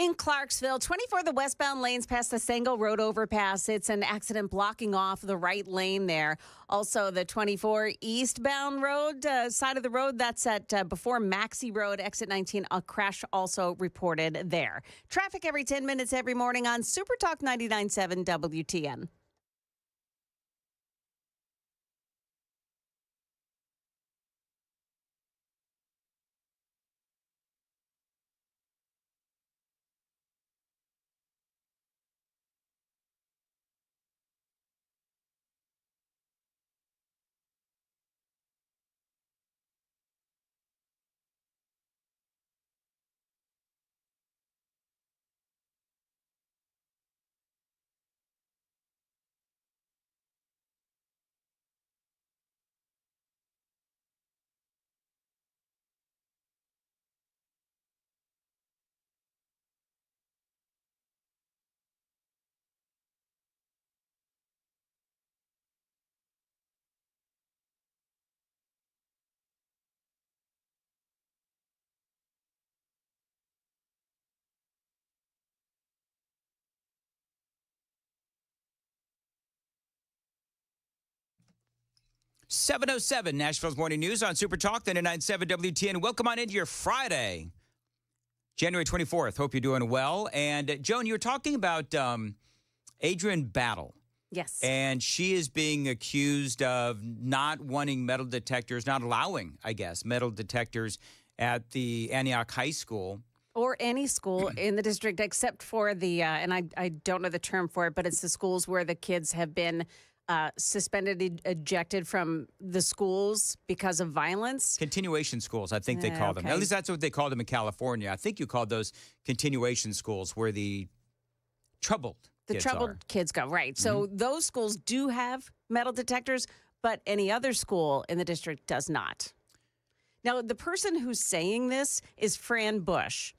In Clarksville, 24 the westbound lanes past the Sango Road overpass. It's an accident blocking off the right lane there. Also, the 24 eastbound road, side of the road, that's at before Maxey Road, exit 19. A crash also reported there. Traffic every 10 minutes every morning on Super Talk 99.7 WTN. .707 Nashville's Morning News on Super Talk 99.7 WTN. Welcome on into your Friday, January 24th. Hope you're doing well. And Joan, you were talking about Adrian Battle. Yes. And she is being accused of not wanting metal detectors, not allowing, I guess, metal detectors at the Antioch High School. Or any school in the district except for the, and I don't know the term for it, but it's the schools where the kids have been suspended, ejected from the schools because of violence. Continuation schools, I think they call them. Okay. At least that's what they called them in California. I think you called those continuation schools where the troubled kids go, right. So those schools do have metal detectors, but any other school in the district does not. Now, the person who's saying this is Fran Bush,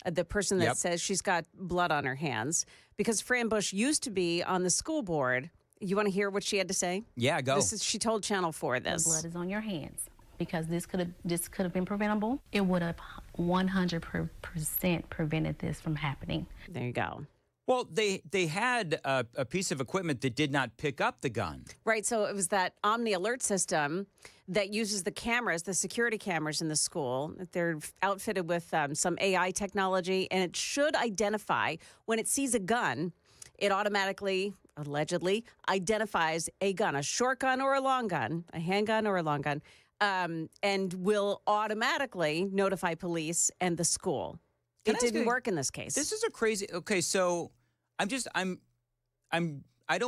the person that says she's got blood on her hands, because Fran Bush used to be on the school board. You want to hear what she had to say? Yeah, go. She told Channel 4 this. The blood is on your hands because this could have been preventable. It would have 100% prevented this from happening. There you go. Well, they had a piece of equipment that did not pick up the gun. Right, so it was that Omni Alert system that uses the cameras, the security cameras in the school. They're outfitted with some AI technology, and it should identify when it sees a gun. It automatically, allegedly, identifies a gun, a short gun or a long gun, a handgun or a long gun, and will automatically notify police and the school. It didn't work in this case. This is a crazy. Okay, so I don't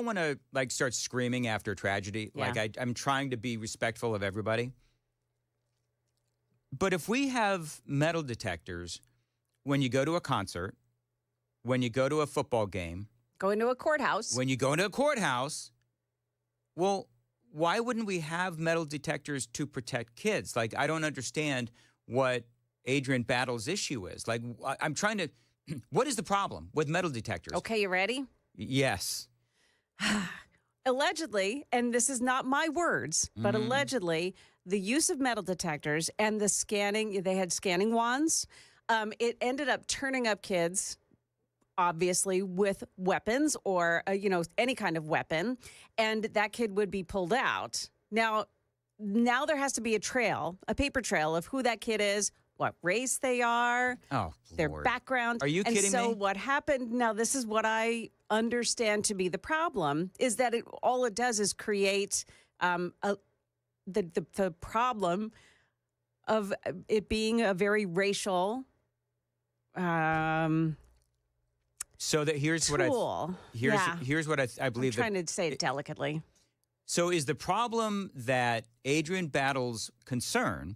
want to like start screaming after a tragedy. Yeah. Like I'm trying to be respectful of everybody. But if we have metal detectors when you go to a concert, when you go to a football game, go into a courthouse. when you go into a courthouse, well, why wouldn't we have metal detectors to protect kids? Like, I don't understand what Adrian Battle's issue is. Like, I'm trying to, what is the problem with metal detectors? Okay, you ready? Yes. Allegedly, and this is not my words, but allegedly, the use of metal detectors and the scanning, they had scanning wands. It ended up turning up kids, obviously, with weapons or, any kind of weapon, and that kid would be pulled out. Now there has to be a trail, a paper trail of who that kid is, what race they are, their background. Are you kidding me? So what happened, now this is what I understand to be the problem, is that all it does is create the problem of it being a very racial So that here's tool. Here's what I believe. I'm trying to say it delicately. So is the problem that Adrian Battle's concern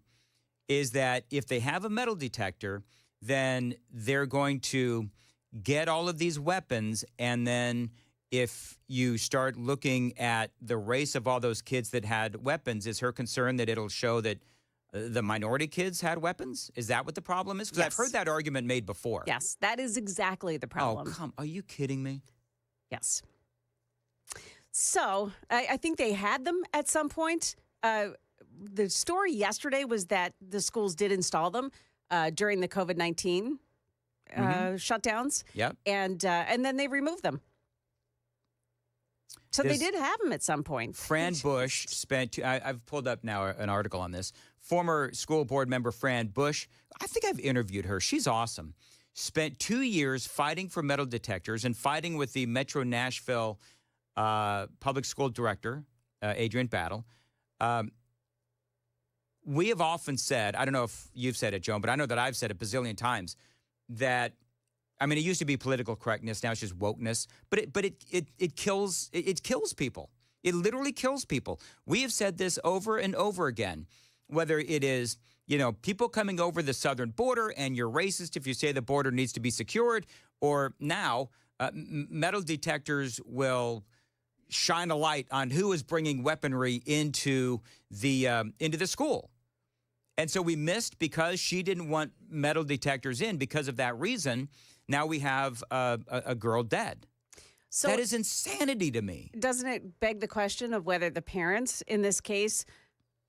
is that if they have a metal detector, then they're going to get all of these weapons, and then if you start looking at the race of all those kids that had weapons, is her concern that it'll show that the minority kids had weapons? Is that what the problem is? Because Yes. I've heard that argument made before. Yes, that is exactly the problem. Oh, come. Are you kidding me? Yes. So I think they had them at some point. The story yesterday was that the schools did install them during the COVID-19 shutdowns. Yep. And then they removed them. So they This- did have them at some point. Fran Bush spent, I've pulled up now an article on this. Former school board member Fran Bush, I think I've interviewed her. She's awesome. Spent 2 years fighting for metal detectors and fighting with the Metro Nashville public school director, Adrian Battle. We have often said, I don't know if you've said it, Joan, but I know that I've said it a bazillion times, that, I mean, it used to be political correctness. Now it's just wokeness. But it kills people. It literally kills people. We have said this over and over again, whether it is, people coming over the southern border and you're racist if you say the border needs to be secured, or now metal detectors will shine a light on who is bringing weaponry into the school. And so we missed because she didn't want metal detectors in. Because of that reason, now we have a girl dead. So that is insanity to me. Doesn't it beg the question of whether the parents in this case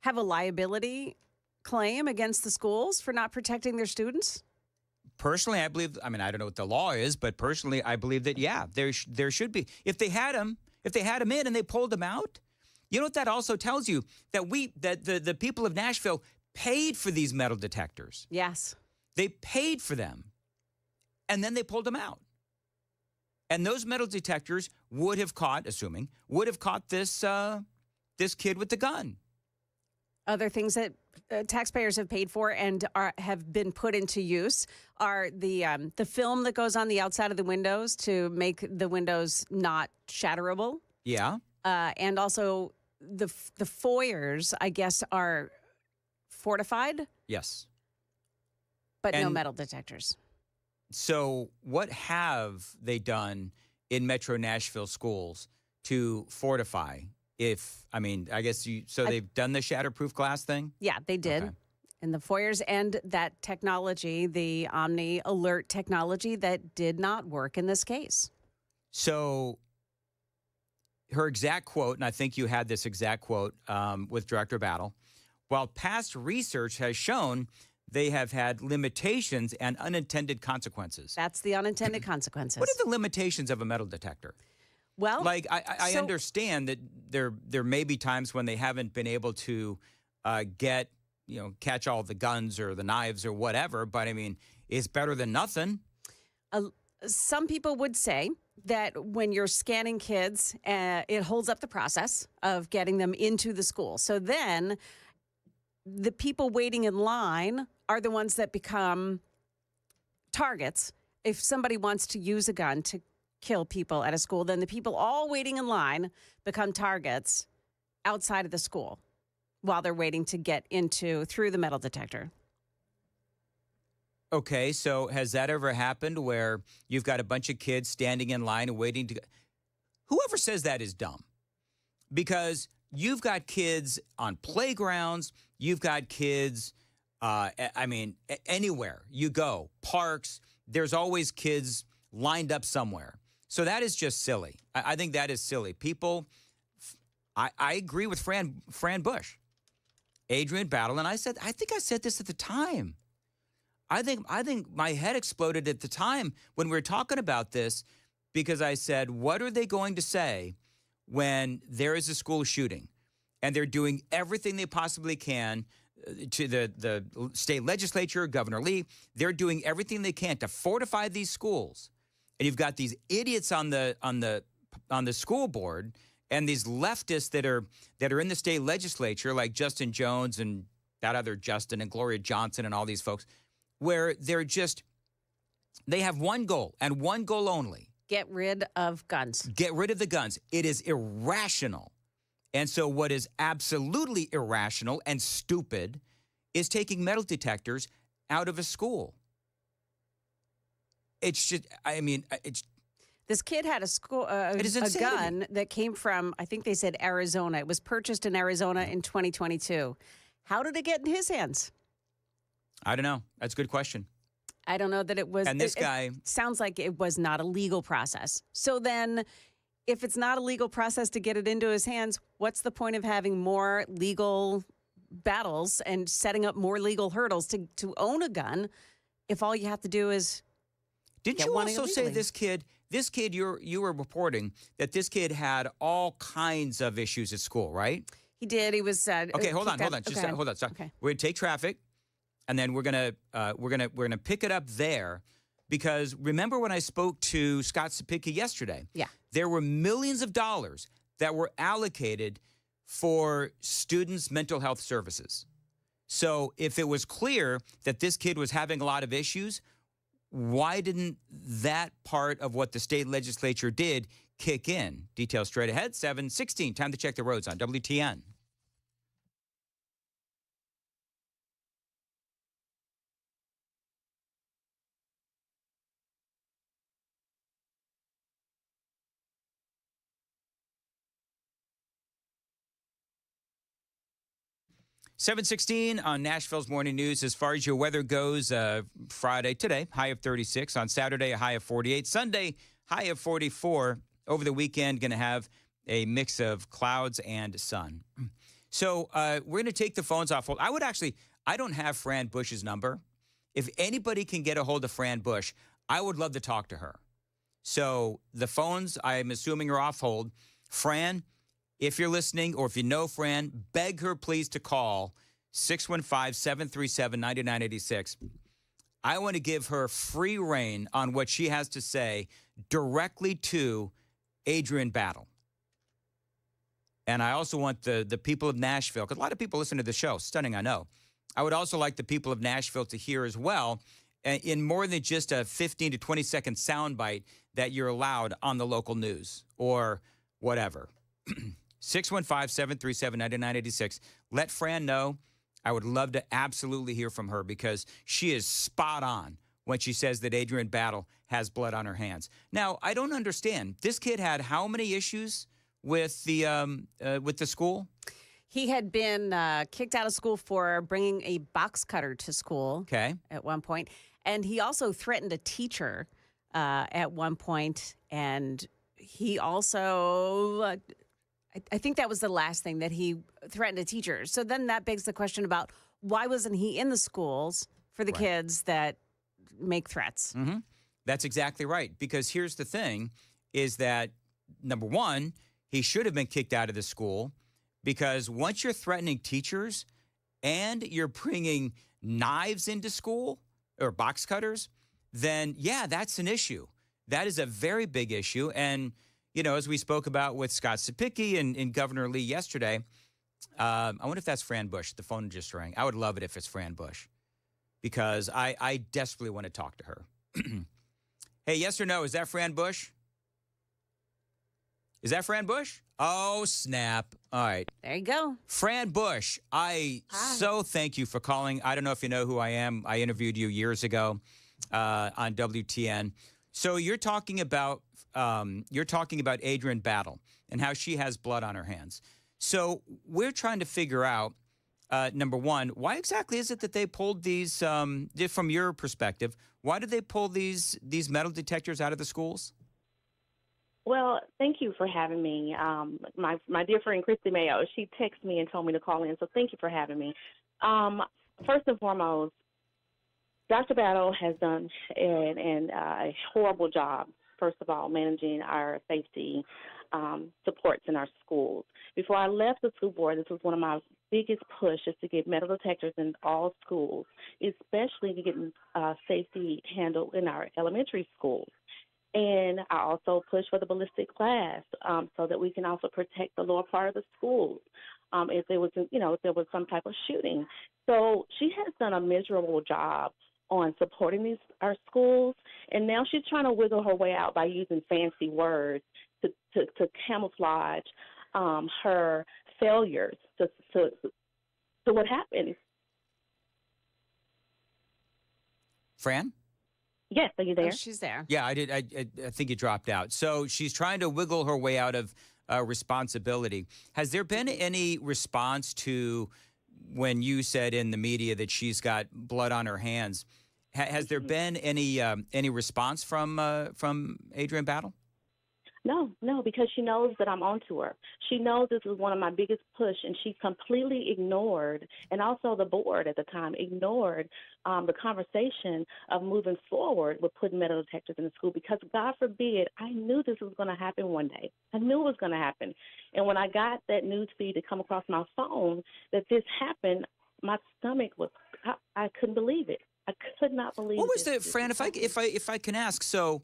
have a liability claim against the schools for not protecting their students? Personally, I believe, I don't know what the law is, but personally, I believe that, yeah, there should be. If they had them in and they pulled them out, you know what that also tells you? That the people of Nashville paid for these metal detectors. Yes. They paid for them. And then they pulled them out. And those metal detectors would have caught this kid with the gun. Other things that taxpayers have paid for and have been put into use are the film that goes on the outside of the windows to make the windows not shatterable. Yeah. And also the foyers, I guess, are fortified. Yes. But no metal detectors. So what have they done in Metro Nashville schools to fortify? They've done the shatterproof glass thing? Yeah, they did. Okay. In the foyers, and that technology, the Omni Alert technology, that did not work in this case. So her exact quote, and I think you had this exact quote with Director Battle, while past research has shown they have had limitations and unintended consequences. That's the unintended consequences. What are the limitations of a metal detector? Well, I understand that there may be times when they haven't been able to catch all the guns or the knives or whatever, but it's better than nothing. Some people would say that when you're scanning kids, it holds up the process of getting them into the school. So then the people waiting in line are the ones that become targets. If somebody wants to use a gun to kill people at a school, then the people all waiting in line become targets outside of the school while they're waiting to get through the metal detector. Okay, so has that ever happened where you've got a bunch of kids standing in line and waiting to... Whoever says that is dumb. Because you've got kids on playgrounds, you've got kids, anywhere you go, parks, there's always kids lined up somewhere. So that is just silly. I think that is silly. People, I agree with Fran Bush, Adrian Battle, and I think I said this at the time. I think my head exploded at the time when we were talking about this, because I said, what are they going to say when there is a school shooting and they're doing everything they possibly can to the state legislature, Governor Lee, they're doing everything they can to fortify these schools. And you've got these idiots on the school board and these leftists that are in the state legislature, like Justin Jones and that other Justin and Gloria Johnson and all these folks, where they have one goal and one goal only. Get rid of guns. Get rid of the guns. It is irrational. And so what is absolutely irrational and stupid is taking metal detectors out of a school. It's just, This kid had a gun that came from, I think they said Arizona. It was purchased in Arizona in 2022. How did it get in his hands? I don't know. That's a good question. I don't know that it was. And this guy... It sounds like it was not a legal process. So then, if it's not a legal process to get it into his hands, what's the point of having more legal battles and setting up more legal hurdles to own a gun if all you have to do is Didn't get you one also say illegally. this kid you were reporting that this kid had all kinds of issues at school, right? He did. He was Okay, hold on. Just okay. hold on. Sorry. Okay. We're gonna take traffic, and then we're gonna pick it up there, because remember when I spoke to Scott Sapicki yesterday? Yeah. There were millions of dollars that were allocated for students' mental health services. So if it was clear that this kid was having a lot of issues, why didn't that part of what the state legislature did kick in? Details straight ahead, 7:16. Time to check the roads on WTN. .16 on Nashville's Morning News. As far as your weather goes, Friday, today, high of 36. On Saturday, a high of 48. Sunday, high of 44. Over the weekend, going to have a mix of clouds and sun. So we're going to take the phones off hold. I don't have Fran Bush's number. If anybody can get a hold of Fran Bush, I would love to talk to her. So the phones, I'm assuming, are off hold. Fran, if you're listening, or if you know Fran, beg her please to call 615-737-9986. I want to give her free reign on what she has to say directly to Adrian Battle. And I also want the people of Nashville, because a lot of people listen to the show. Stunning, I know. I would also like the people of Nashville to hear as well, in more than just a 15 to 20 second soundbite that you're allowed on the local news or whatever. 615-737-9986. Let Fran know. I would love to absolutely hear from her, because she is spot on when she says that Adrian Battle has blood on her hands. Now, I don't understand. This kid had how many issues with the school? He had been kicked out of school for bringing a box cutter to school at one point. And he also threatened a teacher at one point. And he also, I think that was the last thing, that he threatened a teacher. So then that begs the question about why wasn't he in the schools for the kids that make threats? Mm-hmm. That's exactly right. Because here's the thing, is that, number one, he should have been kicked out of the school, because once you're threatening teachers and you're bringing knives into school or box cutters, then, yeah, that's an issue. That is a very big issue. And, you know, as we spoke about with Scott Sapicki and Governor Lee yesterday, I wonder if that's Fran Bush. The phone just rang. I would love it if it's Fran Bush, because I desperately want to talk to her. Hey, yes or no, is that Fran Bush? Is that Fran Bush? Oh, snap. All right. There you go. Fran Bush, I so thank you for calling. I don't know if you know who I am. I interviewed you years ago on WTN. So you're talking about Adrian Battle and how she has blood on her hands. So we're trying to figure out, number one, why exactly is it that they pulled these, from your perspective, why did they pull these metal detectors out of the schools? Well, thank you for having me. My dear friend Christy Mayo, she texted me and told me to call in, so thank you for having me. First and foremost, Dr. Battle has done a horrible job, first of all, managing our safety supports in our schools. Before I left the school board, this was one of my biggest pushes to get metal detectors in all schools, especially to get safety handled in our elementary schools. And I also push for the ballistic glass so that we can also protect the lower part of the schools if there was some type of shooting. So she has done a miserable job on supporting our schools, and now she's trying to wiggle her way out by using fancy words to camouflage her failures to what happened. Fran? Yes, are you there? Oh, she's there. Yeah, I did. I think you dropped out. So she's trying to wiggle her way out of responsibility. Has there been any response to when you said in the media that she's got blood on her hands? Has there been any response from Adrian Battle? No, because she knows that I'm onto her. She knows this is one of my biggest push, and she completely ignored, and also the board at the time ignored the conversation of moving forward with putting metal detectors in the school because, God forbid, I knew this was going to happen one day. I knew it was going to happen. And when I got that news feed to come across my phone that this happened, my stomach was, I couldn't believe it. I could not believe What was this. the Fran? If I can ask, so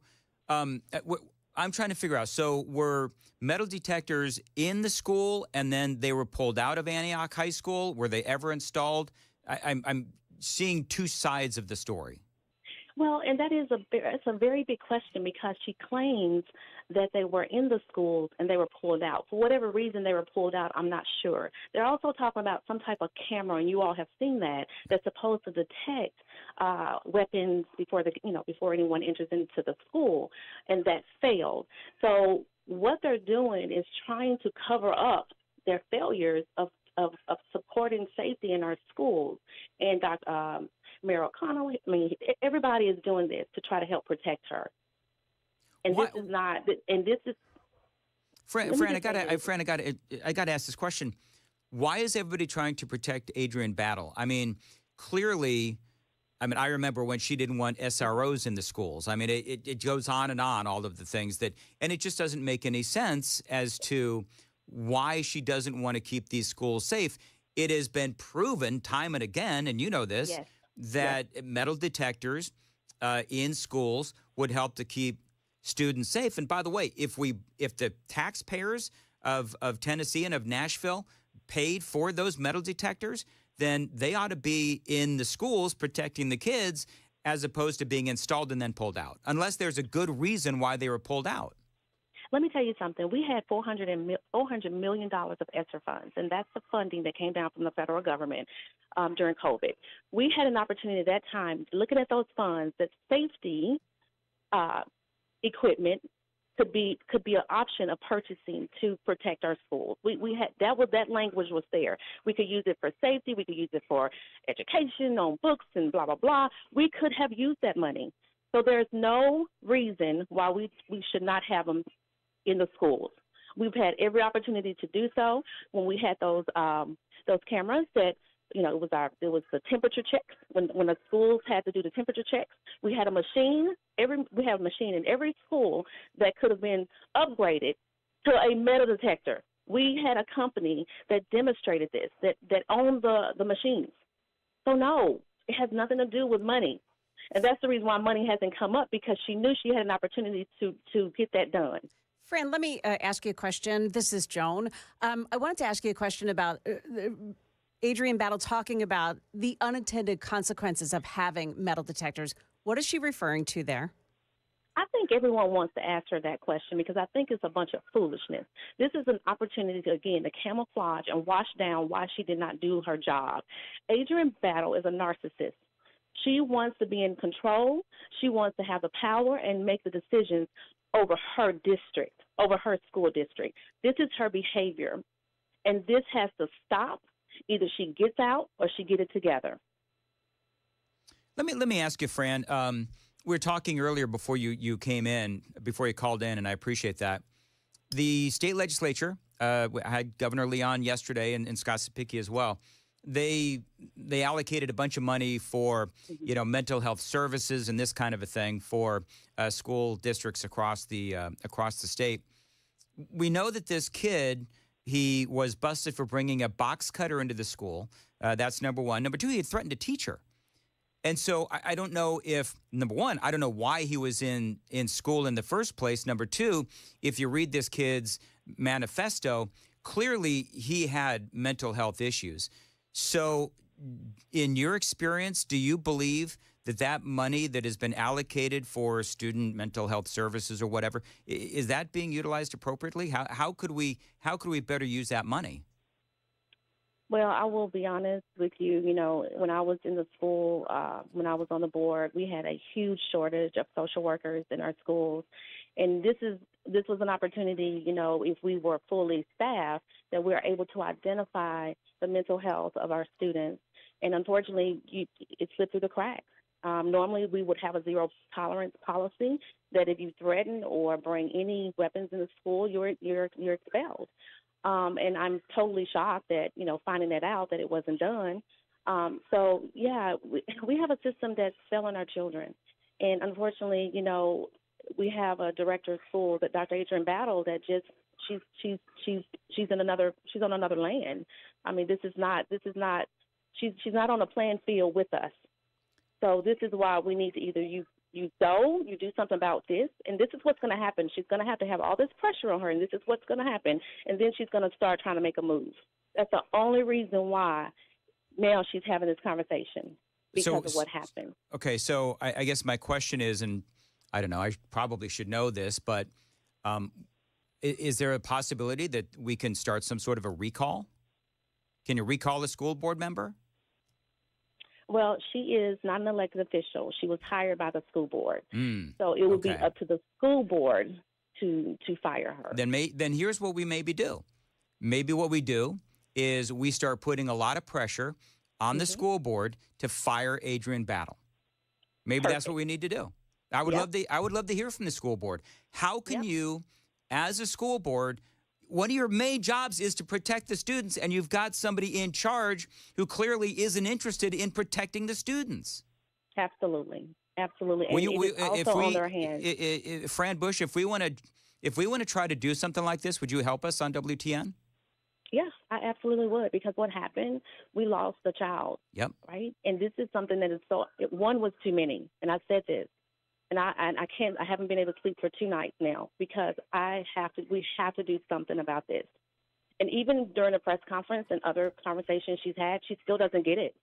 I'm trying to figure out. So were metal detectors in the school, and then they were pulled out of Antioch High School? Were they ever installed? I'm seeing two sides of the story. Well, and that is it's a very big question because she claims that they were in the schools and they were pulled out. For whatever reason they were pulled out, I'm not sure. They're also talking about some type of camera, and you all have seen that, that's supposed to detect weapons before anyone enters into the school, and that failed. So what they're doing is trying to cover up their failures of supporting safety in our schools. And Mayor O'Connell, everybody is doing this to try to help protect her. And Why, this is not. And this is. Fran, I gotta ask this question. Why is everybody trying to protect Adrian Battle? I mean, clearly, I remember when she didn't want SROs in the schools. I mean, it goes on, all of the things and it just doesn't make any sense as to why she doesn't want to keep these schools safe. It has been proven time and again, and you know this, Yes. that metal detectors in schools would help to keep students safe. And by the way, if the taxpayers of Tennessee and of Nashville paid for those metal detectors, then they ought to be in the schools protecting the kids as opposed to being installed and then pulled out, unless there's a good reason why they were pulled out. Let me tell you something. We had $400 million of ESSER funds, and that's the funding that came down from the federal government during COVID. We had an opportunity at that time, looking at those funds, that safety equipment could be an option of purchasing to protect our schools. We had that language was there. We could use it for safety. We could use it for education on books and blah blah blah. We could have used that money. So there's no reason why we should not have them in the schools. We've had every opportunity to do so. When we had those cameras that, it was the temperature checks. When the schools had to do the temperature checks, we had a machine. We have a machine in every school that could have been upgraded to a metal detector. We had a company that demonstrated this, that owned the machines. So no, it has nothing to do with money. And that's the reason why money hasn't come up, because she knew she had an opportunity to get that done. Fran, let me ask you a question. This is Joan. I wanted to ask you a question about Adrian Battle talking about the unintended consequences of having metal detectors. What is she referring to there? I think everyone wants to ask her that question because I think it's a bunch of foolishness. This is an opportunity to camouflage and wash down why she did not do her job. Adrian Battle is a narcissist. She wants to be in control. She wants to have the power and make the decisions over her district, over her school district. This is her behavior, and this has to stop. Either she gets out or she get it together. Let me ask you, Fran. We were talking earlier before you called in, and I appreciate that. The state legislature had Governor Leon yesterday and Scott Sapicki as well. They allocated a bunch of money for mental health services and this kind of a thing for school districts across the state. We know that this kid, he was busted for bringing a box cutter into the school. That's number one. Number two, he had threatened a teacher. And so I don't know if, number one, I don't know why he was in school in the first place. Number two, if you read this kid's manifesto, clearly he had mental health issues. So in your experience, do you believe that money that has been allocated for student mental health services or whatever, is that being utilized appropriately? How could we better use that money? Well, I will be honest with you. When I was in the school, when I was on the board, we had a huge shortage of social workers in our schools. And this was an opportunity, if we were fully staffed, that we are able to identify the mental health of our students. And unfortunately, it slipped through the cracks. Normally, we would have a zero tolerance policy that if you threaten or bring any weapons in the school, you're expelled. And I'm totally shocked that, finding that out that it wasn't done. So, yeah, we have a system that's failing our children. And unfortunately, we have a director of school, that Dr. Adrian Battle, that just she's on another land. I mean, she's not on a playing field with us. So this is why we need to either you do something about this, and this is what's going to happen. She's going to have all this pressure on her, and this is what's going to happen, and then she's going to start trying to make a move. That's the only reason why now she's having this conversation, because of what happened. Okay, so I guess my question is, and I don't know, I probably should know this, but is there a possibility that we can start some sort of a recall? Can you recall a school board member? Well, she is not an elected official. She was hired by the school board. So it would be up to the school board to fire her. Then here's what we maybe do. Maybe what we do is we start putting a lot of pressure on the school board to fire Adrian Battle. Maybe that's what we need to do. I would love to hear from the school board. How can you, as a school board, one of your main jobs is to protect the students, and you've got somebody in charge who clearly isn't interested in protecting the students. Absolutely. And it's also on their hands. Fran Bush, if we want to try to do something like this, would you help us on WTN? Yeah, I absolutely would, because what happened, we lost a child. Yep. Right? And this is something that is one was too many, and I said this. And I haven't been able to sleep for 2 nights now, because we have to do something about this. And even during the press conference and other conversations she's had, she still doesn't get it.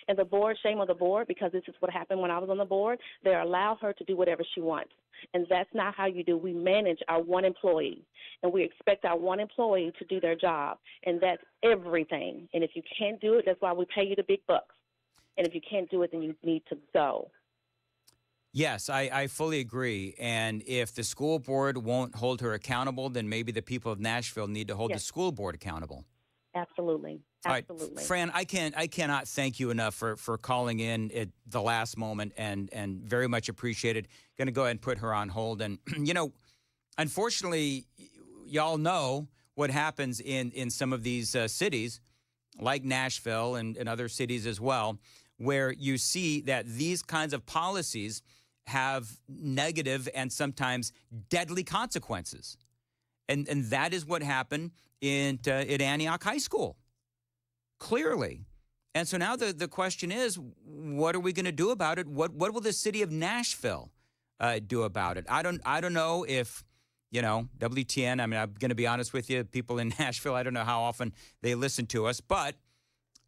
And the board, shame on the board, because this is what happened when I was on the board. They allow her to do whatever she wants. And that's not how you do. We manage our one employee, and we expect our one employee to do their job. And that's everything. And if you can't do it, that's why we pay you the big bucks. And if you can't do it, then you need to go. Yes, I fully agree. And if the school board won't hold her accountable, then maybe the people of Nashville need to hold the school board accountable. Absolutely. All right, Fran, I cannot thank you enough for calling in at the last moment, and very much appreciated. Going to go ahead and put her on hold. And, unfortunately, y'all know what happens in some of these cities, like Nashville and other cities as well, where you see that these kinds of policies have negative and sometimes deadly consequences. And that is what happened at Antioch High School, clearly. And so now the question is, what are we going to do about it? What will the city of Nashville do about it? I don't know if, WTN, I mean, I'm going to be honest with you, people in Nashville, I don't know how often they listen to us, but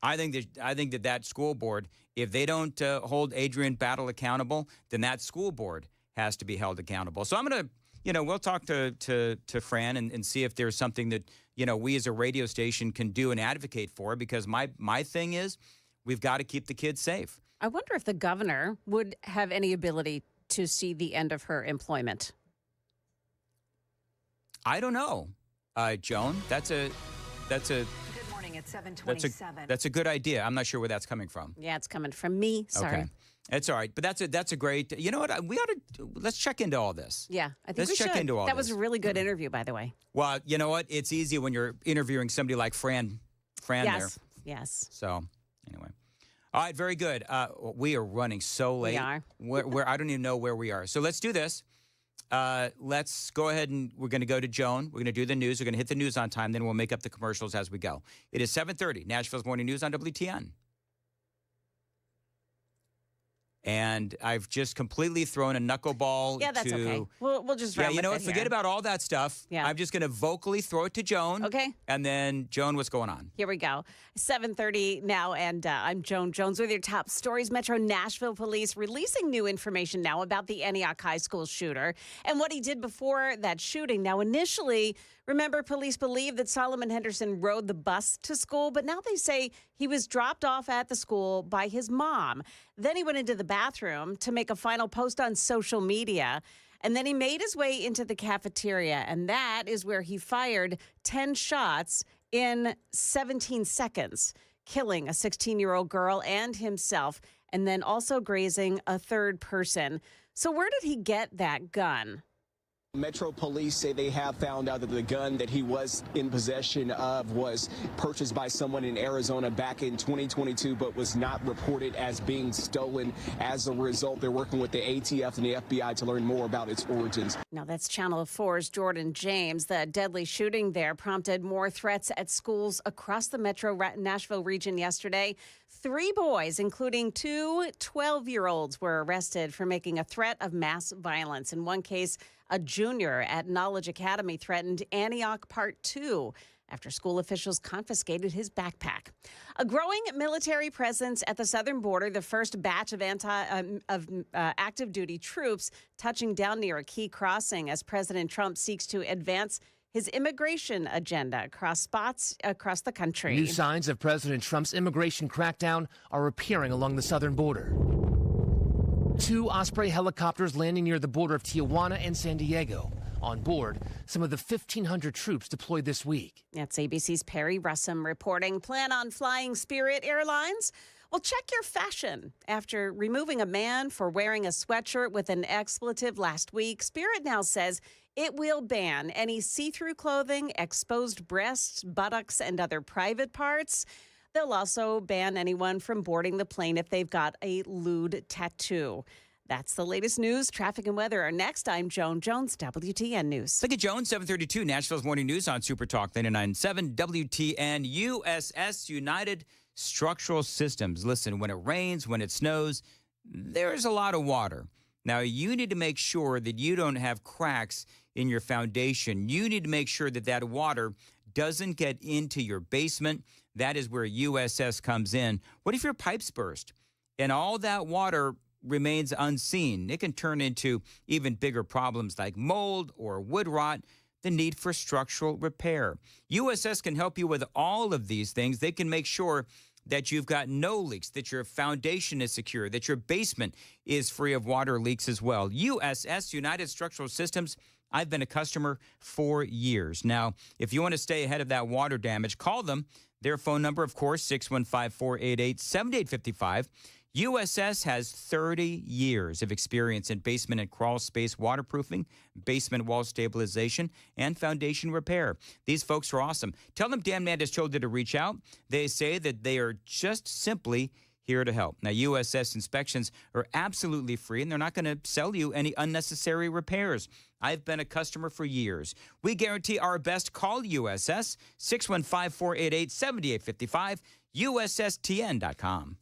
I think that school board, if they don't hold Adrian Battle accountable, then that school board has to be held accountable. So I'm going to, we'll talk to Fran and see if there's something that, we as a radio station can do and advocate for, because my thing is we've got to keep the kids safe. I wonder if the governor would have any ability to see the end of her employment. I don't know, Joan. That's a At 7:27. That's a good idea. I'm not sure where that's coming from. Yeah, it's coming from me. Sorry. Okay. It's all right. But that's a great, you know what? We ought to, let's check into all this. Yeah, I think let's we check should. into all that this. was a really good interview, by the way. Well, you know what? It's easy when you're interviewing somebody like Fran there. Yes. So anyway. All right, very good. We are running so late. We are. I don't even know where we are. So let's do this. Let's go ahead and we're going to go to Joan. We're going to do the news. We're going to hit the news on time. Then we'll make up the commercials as we go. It is 7:30, Nashville's Morning News on WTN. And I've just completely thrown a knuckleball Yeah, that's to... okay. We'll just run with it Forget here. about all that stuff. Yeah. I'm just going to vocally throw it to Joan. Okay. And then, Joan, what's going on? Here we go. 7:30 now, and I'm Joan Jones with your top stories. Metro Nashville Police releasing new information now about the Antioch High School shooter and what he did before that shooting. Now, initially, remember, police believed that Solomon Henderson rode the bus to school, but now they say he was dropped off at the school by his mom. Then he went into the bathroom to make a final post on social media. And then he made his way into the cafeteria, and that is where he fired 10 shots in 17 seconds, killing a 16-year-old girl and himself. and then also grazing a third person. So where did he get that gun? Metro Police say they have found out that the gun that he was in possession of was purchased by someone in Arizona back in 2022, but was not reported as being stolen. As a result, they're working with the ATF and the FBI to learn more about its origins. Now, that's Channel 4's Jordan James. The deadly shooting there prompted more threats at schools across the metro Nashville region yesterday. 3 boys, including 2 12-year-olds, were arrested for making a threat of mass violence. In one case, a junior at Knowledge Academy threatened Antioch Part 2 after school officials confiscated his backpack. A growing military presence at the southern border, the first batch of active duty troops touching down near a key crossing as President Trump seeks to advance his immigration agenda across spots across the country. New signs of President Trump's immigration crackdown are appearing along the southern border. 2 Osprey helicopters landing near the border of Tijuana and San Diego. On board, some of the 1,500 troops deployed this week. That's ABC's Perry Russum reporting. Plan on flying Spirit Airlines? Well, check your fashion. After removing a man for wearing a sweatshirt with an expletive last week, Spirit now says it will ban any see-through clothing, exposed breasts, buttocks, and other private parts. They'll also ban anyone from boarding the plane if they've got a lewd tattoo. That's the latest news. Traffic and weather are next. I'm Joan Jones, WTN News. Look at Joan, 732, Nashville's Morning News on Super Talk 99.7 WTN. USS United Structural Systems. Listen, when it rains, when it snows, there's a lot of water. Now, you need to make sure that you don't have cracks in your foundation. You need to make sure that that water doesn't get into your basement. That is where USS comes in. What if your pipes burst and all that water remains unseen? It can turn into even bigger problems like mold or wood rot, the need for structural repair. USS can help you with all of these things. They can make sure that you've got no leaks, that your foundation is secure, that your basement is free of water leaks as well. USS, United Structural Systems. I've been a customer for years. Now, if you want to stay ahead of that water damage, call them. Their phone number, of course, 615-488-7855. USS has 30 years of experience in basement and crawl space waterproofing, basement wall stabilization, and foundation repair. These folks are awesome. Tell them Dan Mandis told you to reach out. They say that they are just simply here to help. Now, USS inspections are absolutely free, and they're not going to sell you any unnecessary repairs. I've been a customer for years. We guarantee our best. Call USS, 615-488-7855, USSTN.com.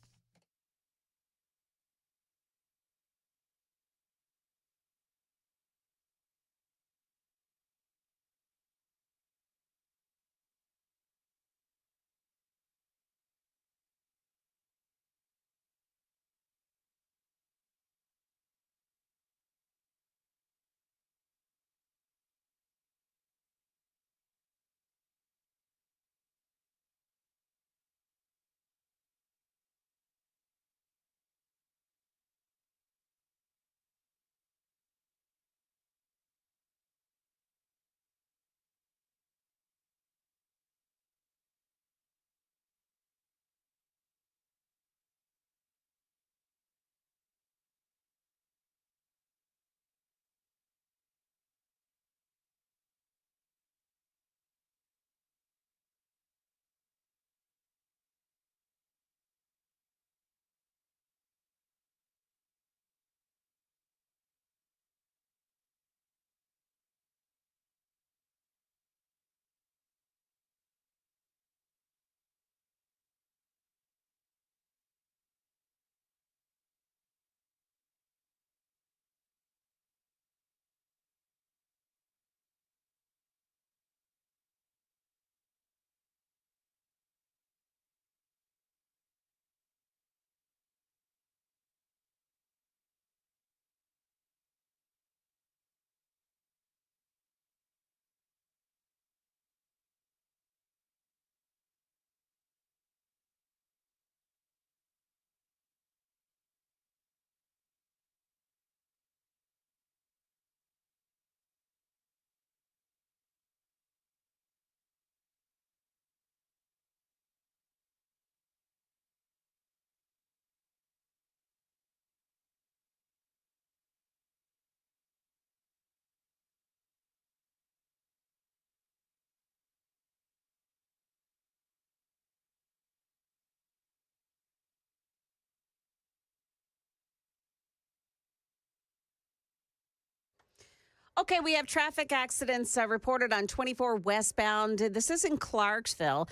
Okay, we have traffic accidents reported on 24 westbound. This is in Clarksville,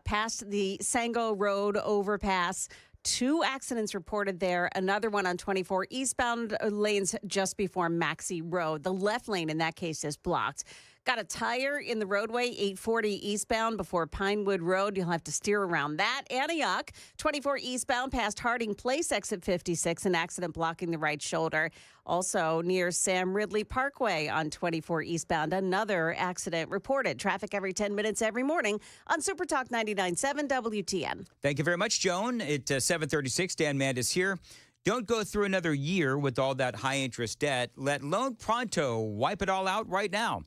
past the Sango Road overpass. 2 accidents reported there. Another one on 24 eastbound lanes just before Maxey Road. The left lane in that case is blocked. Got a tire in the roadway, 840 eastbound before Pinewood Road. You'll have to steer around that. Antioch, 24 eastbound past Harding Place, exit 56, an accident blocking the right shoulder. Also near Sam Ridley Parkway on 24 eastbound, another accident reported. Traffic every 10 minutes every morning on Super Talk 99.7 WTN. Thank you very much, Joan. At 7:36, Dan Mandis here. Don't go through another year with all that high-interest debt. Let Loan Pronto wipe it all out right now.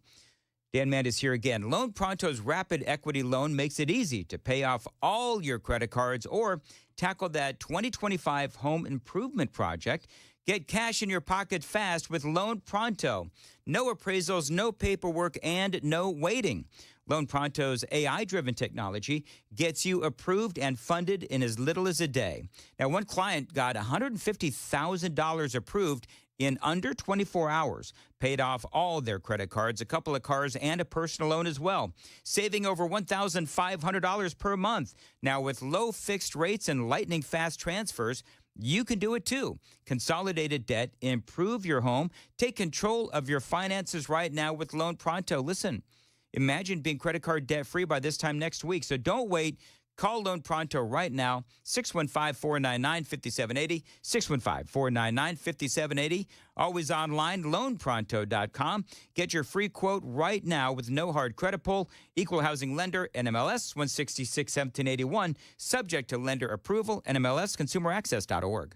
Dan Mandis here again. Loan Pronto's rapid equity loan makes it easy to pay off all your credit cards or tackle that 2025 home improvement project. Get cash in your pocket fast with Loan Pronto. No appraisals, no paperwork, and no waiting. Loan Pronto's AI-driven technology gets you approved and funded in as little as a day. Now, one client got $150,000 approved in under 24 hours, paid off all their credit cards, a couple of cars, and a personal loan as well, saving over $1,500 per month. Now, with low fixed rates and lightning fast transfers, you can do it too. Consolidated debt, improve your home, take control of your finances right now with Loan Pronto. Listen, imagine being credit card debt free by this time next week. So don't wait. Call Loan Pronto right now, 615-499-5780, 615-499-5780. Always online, loanpronto.com. Get your free quote right now with no hard credit pull. Equal housing lender, NMLS 166-1781. Subject to lender approval, NMLSconsumeraccess.org.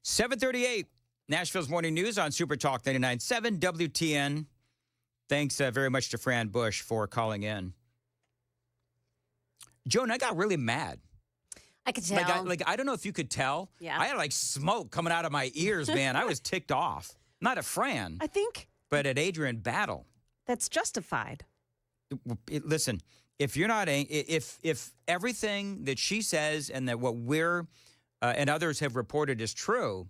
$7:38, Nashville's Morning News on Super Talk 99.7 WTN. Thanks very much to Fran Bush for calling in. Joan, I got really mad. I could tell. I don't know if you could tell. Yeah. I had smoke coming out of my ears, man. I was ticked off. Not at Fran, I think but at Adrian Battle. that's justified. Listen, if you're not, if everything that she says and that what we're and others have reported is true,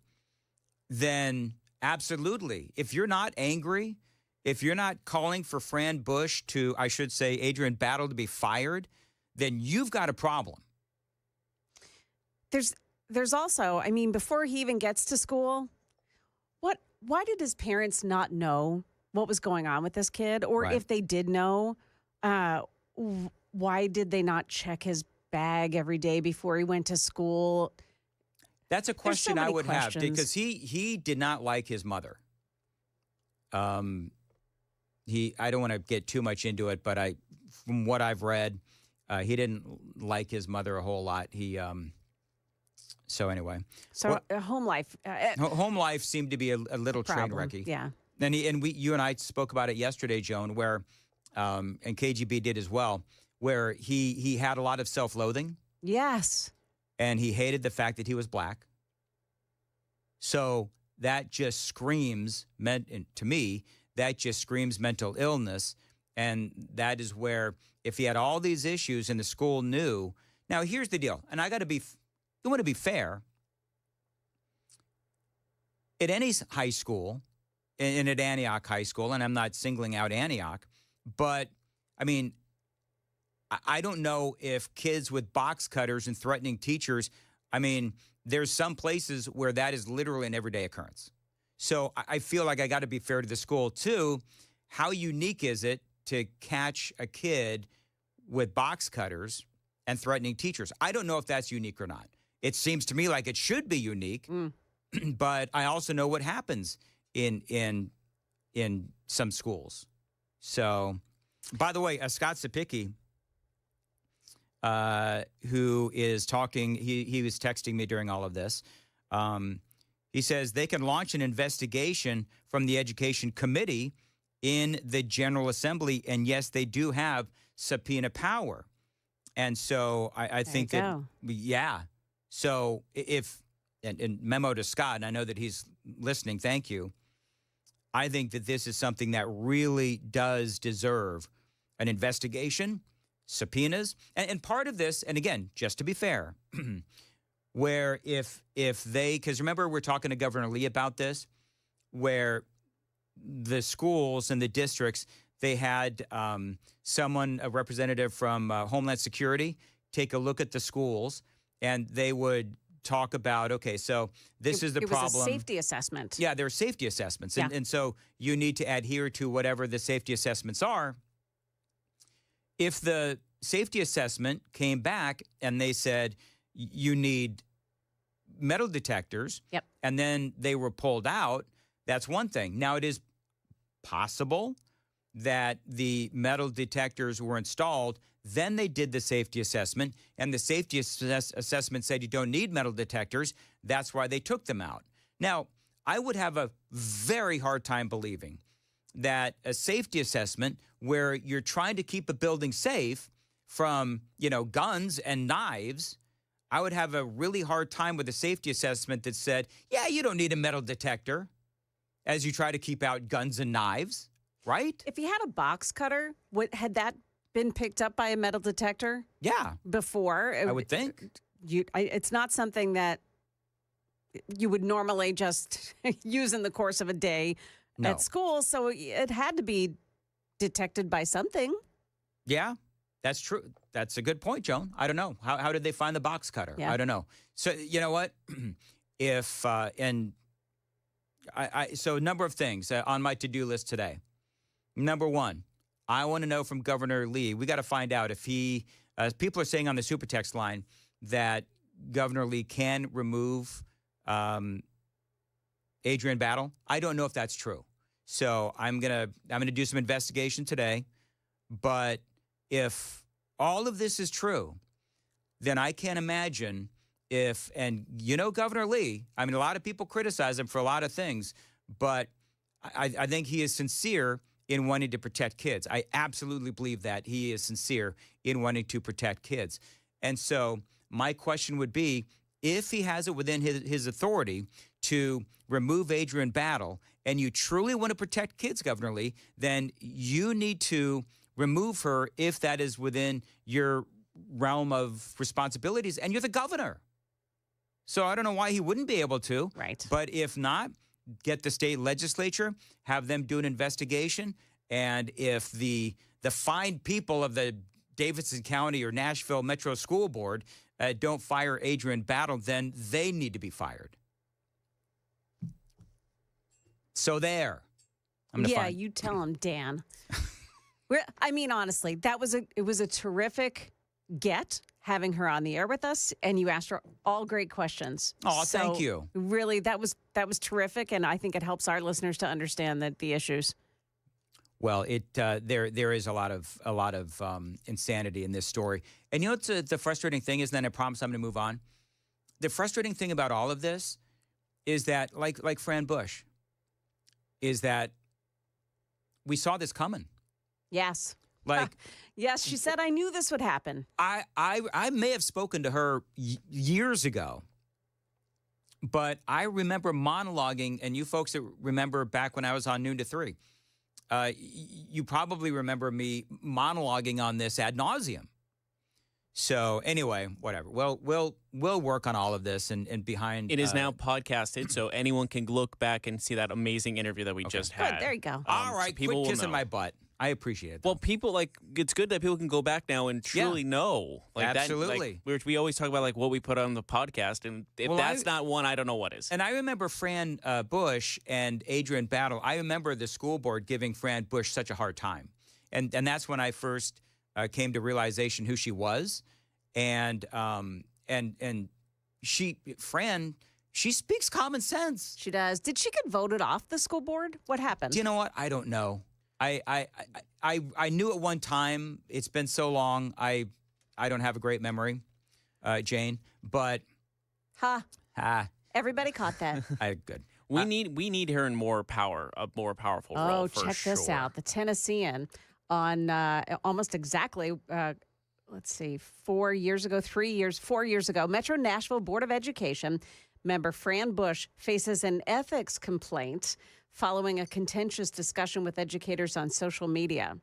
then absolutely. If you're not angry, if you're not calling for Fran Bush to, I should say, Adrian Battle to be fired, then you've got a problem. There's also, I mean, before he even gets to school, why did his parents not know what was going on with this kid? Or Right. if they did know, why did they not check his bag every day before he went to school? That's a so question I many would questions. have because he did not like his mother. I don't want to get too much into it, but from what I've read, he didn't like his mother a whole lot. So anyway. So home life. Home life seemed to be a little train problem. wrecky. Yeah. And you and I spoke about it yesterday, Joan, where and KGB did as well, where he had a lot of self-loathing. Yes. And he hated the fact that he was black. So that just screams, to me, that just screams mental illness. And that is where, if he had all these issues and the school knew. Now, here's the deal. And I want to be fair. At any high school, and at Antioch High School, and I'm not singling out Antioch, but, I mean, I don't know if kids with box cutters and threatening teachers, I mean, there's some places where that is literally an everyday occurrence. So I feel like I got to be fair to the school, too. How unique is it to catch a kid with box cutters and threatening teachers? I don't know if that's unique or not. It seems to me like it should be unique, but I also know what happens in some schools. So, by the way, Scott Sapicki, who is talking, he was texting me during all of this. He says they can launch an investigation from the Education Committee in the General Assembly. And yes, they do have subpoena power. And so I think that, yeah. So and memo to Scott, and I know that he's listening, thank you. I think that this is something that really does deserve an investigation, subpoenas, and part of this, and again, just to be fair, where if they, because remember we're talking to Governor Lee about this, where the schools and the districts, they had someone, a representative from Homeland Security, take a look at the schools, and they would talk about, okay, so this is the problem. It was a safety assessment. Yeah, there are safety assessments. Yeah. And so you need to adhere to whatever the safety assessments are. If the safety assessment came back and they said, you need metal detectors, yep, and then they were pulled out, that's one thing. Now, it is possible that the metal detectors were installed, then they did the safety assessment, and the safety assessment said you don't need metal detectors. That's why they took them out. Now, I would have a very hard time believing that a safety assessment where you're trying to keep a building safe from, guns and knives, I would have a really hard time with a safety assessment that said, yeah, you don't need a metal detector as you try to keep out guns and knives, right? If you had a box cutter, had that been picked up by a metal detector? Yeah. Before? I would think. It's not something that you would normally just use in the course of a day at school, so it had to be detected by something. Yeah, that's true. That's a good point, Joan. I don't know. How did they find the box cutter? Yeah. I don't know. So, you know what? So a number of things on my to-do list today. Number one, I want to know from Governor Lee, we got to find out if he, people are saying on the super text line that Governor Lee can remove Adrian Battle. I don't know if that's true. So I'm gonna do some investigation today. But if all of this is true, then I can't imagine Governor Lee, I mean, a lot of people criticize him for a lot of things, but I think he is sincere in wanting to protect kids. I absolutely believe that he is sincere in wanting to protect kids. And so my question would be, if he has it within his authority to remove Adrian Battle, and you truly want to protect kids, Governor Lee, then you need to remove her if that is within your realm of responsibilities, and you're the governor. So I don't know why he wouldn't be able to. Right. But if not, get the state legislature, have them do an investigation, and if the fine people of the Davidson County or Nashville Metro School Board don't fire Adrian Battle, then they need to be fired. So there. You tell him, Dan. Honestly, it was a terrific get having her on the air with us, and you asked her all great questions. Oh, thank you. Really, that was terrific, and I think it helps our listeners to understand the issues. Well, there is a lot of insanity in this story, and you know what's the frustrating thing is. And then I promise I'm going to move on. The frustrating thing about all of this is that, like Fran Bush, is that we saw this coming. Yes. Yes, she said, I knew this would happen. I may have spoken to her years ago, but I remember monologuing, and you folks that remember back when I was on Noon to 3, you probably remember me monologuing on this ad nauseum. So anyway, whatever. We'll work on all of this and behind. It is now podcasted, so anyone can look back and see that amazing interview that we just had. Good, there you go. All right, so people quit kissing know. my butt. I appreciate it. Well, people it's good that people can go back now and truly know. Absolutely. We always talk about what we put on the podcast, and if that's not one, I don't know what is. And I remember Fran Bush and Adrian Battle. I remember the school board giving Fran Bush such a hard time, and that's when I first came to realization who she was, and Fran. She speaks common sense. She does. Did she get voted off the school board? What happened? Do you know what? I don't know. I knew at one time. It's been so long. I don't have a great memory, Jane. But Everybody caught that. Good. We need her in more power, a more powerful role. Oh, for check this sure. out. The Tennessean on almost exactly, let's see, 4 years ago, 4 years ago, Metro Nashville Board of Education member Fran Bush faces an ethics complaint following a contentious discussion with educators on social media.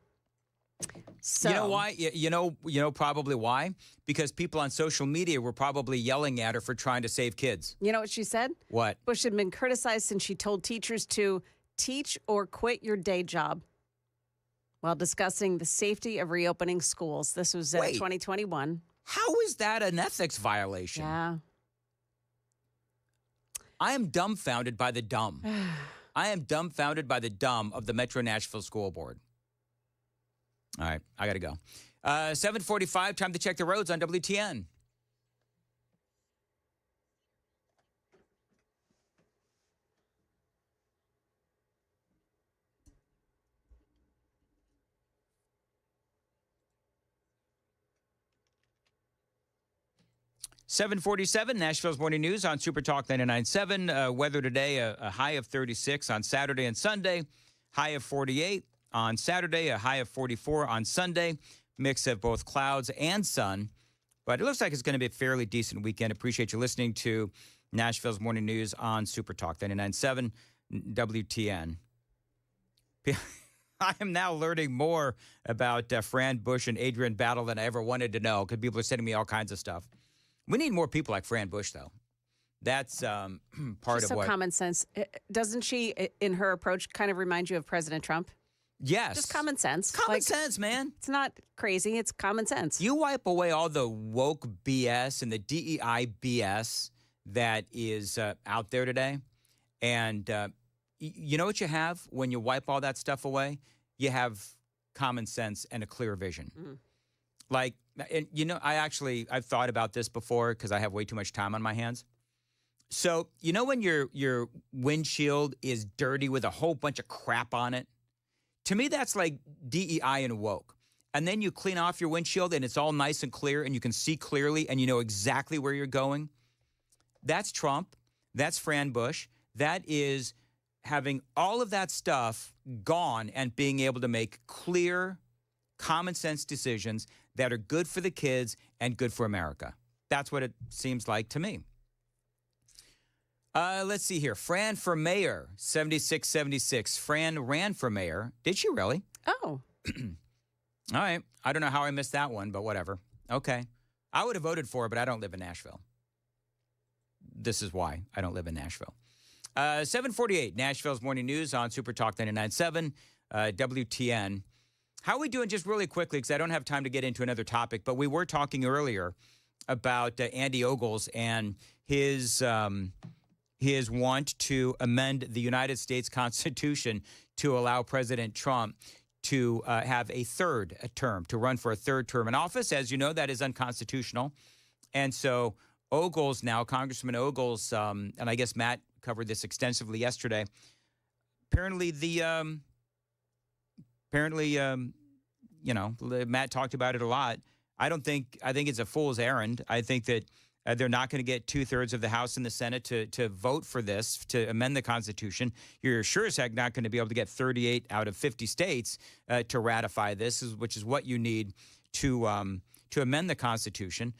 So, you know why? You know probably why? Because people on social media were probably yelling at her for trying to save kids. You know what she said? What? Bush had been criticized since she told teachers to teach or quit your day job while discussing the safety of reopening schools. This was 2021. How is that an ethics violation? Yeah. I am dumbfounded by the dumb. I am dumbfounded by the dumb of the Metro Nashville School Board. All right, I got to go. 7:45, time to check the roads on WTN. $7:47, Nashville's Morning News on Super Talk 99.7. Weather today, a high of 36 on Saturday and Sunday, high of 48 on Saturday, a high of 44 on Sunday. Mix of both clouds and sun. But it looks like it's going to be a fairly decent weekend. Appreciate you listening to Nashville's Morning News on Super Talk 99.7 WTN. I am now learning more about Fran Bush and Adrian Battle than I ever wanted to know because people are sending me all kinds of stuff. We need more people like Fran Bush, though. That's part She's of so what. common sense. Doesn't she, in her approach, kind of remind you of President Trump? Yes. Just common sense. Common sense, man. It's not crazy. It's common sense. You wipe away all the woke BS and the DEI BS that is out there today. And you know what you have when you wipe all that stuff away? You have common sense and a clear vision. Mm. Like, and I've thought about this before because I have way too much time on my hands. So, you know when your windshield is dirty with a whole bunch of crap on it? To me, that's like DEI and woke. And then you clean off your windshield and it's all nice and clear and you can see clearly and you know exactly where you're going. That's Trump. That's Fran Bush. That is having all of that stuff gone and being able to make clear, common sense decisions that are good for the kids and good for America. That's what it seems like to me. Let's see here. Fran for mayor, 7676. Fran ran for mayor. Did she really? Oh. All right. I don't know how I missed that one, but whatever. Okay. I would have voted for her, but I don't live in Nashville. This is why I don't live in Nashville. 7:48, Nashville's Morning News on Super Talk 99.7, WTN. How are we doing just really quickly, because I don't have time to get into another topic, but we were talking earlier about Andy Ogles and his want to amend the United States Constitution to allow President Trump to have a term, to run for a third term in office. As you know, that is unconstitutional. And so Ogles now, Congressman Ogles, and I guess Matt covered this extensively yesterday. Apparently, Matt talked about it a lot. I think it's a fool's errand. I think that they're not going to get 2/3 of the House and the Senate to vote for this, to amend the Constitution. You're sure as heck not going to be able to get 38 out of 50 states to ratify this, which is what you need to amend the Constitution.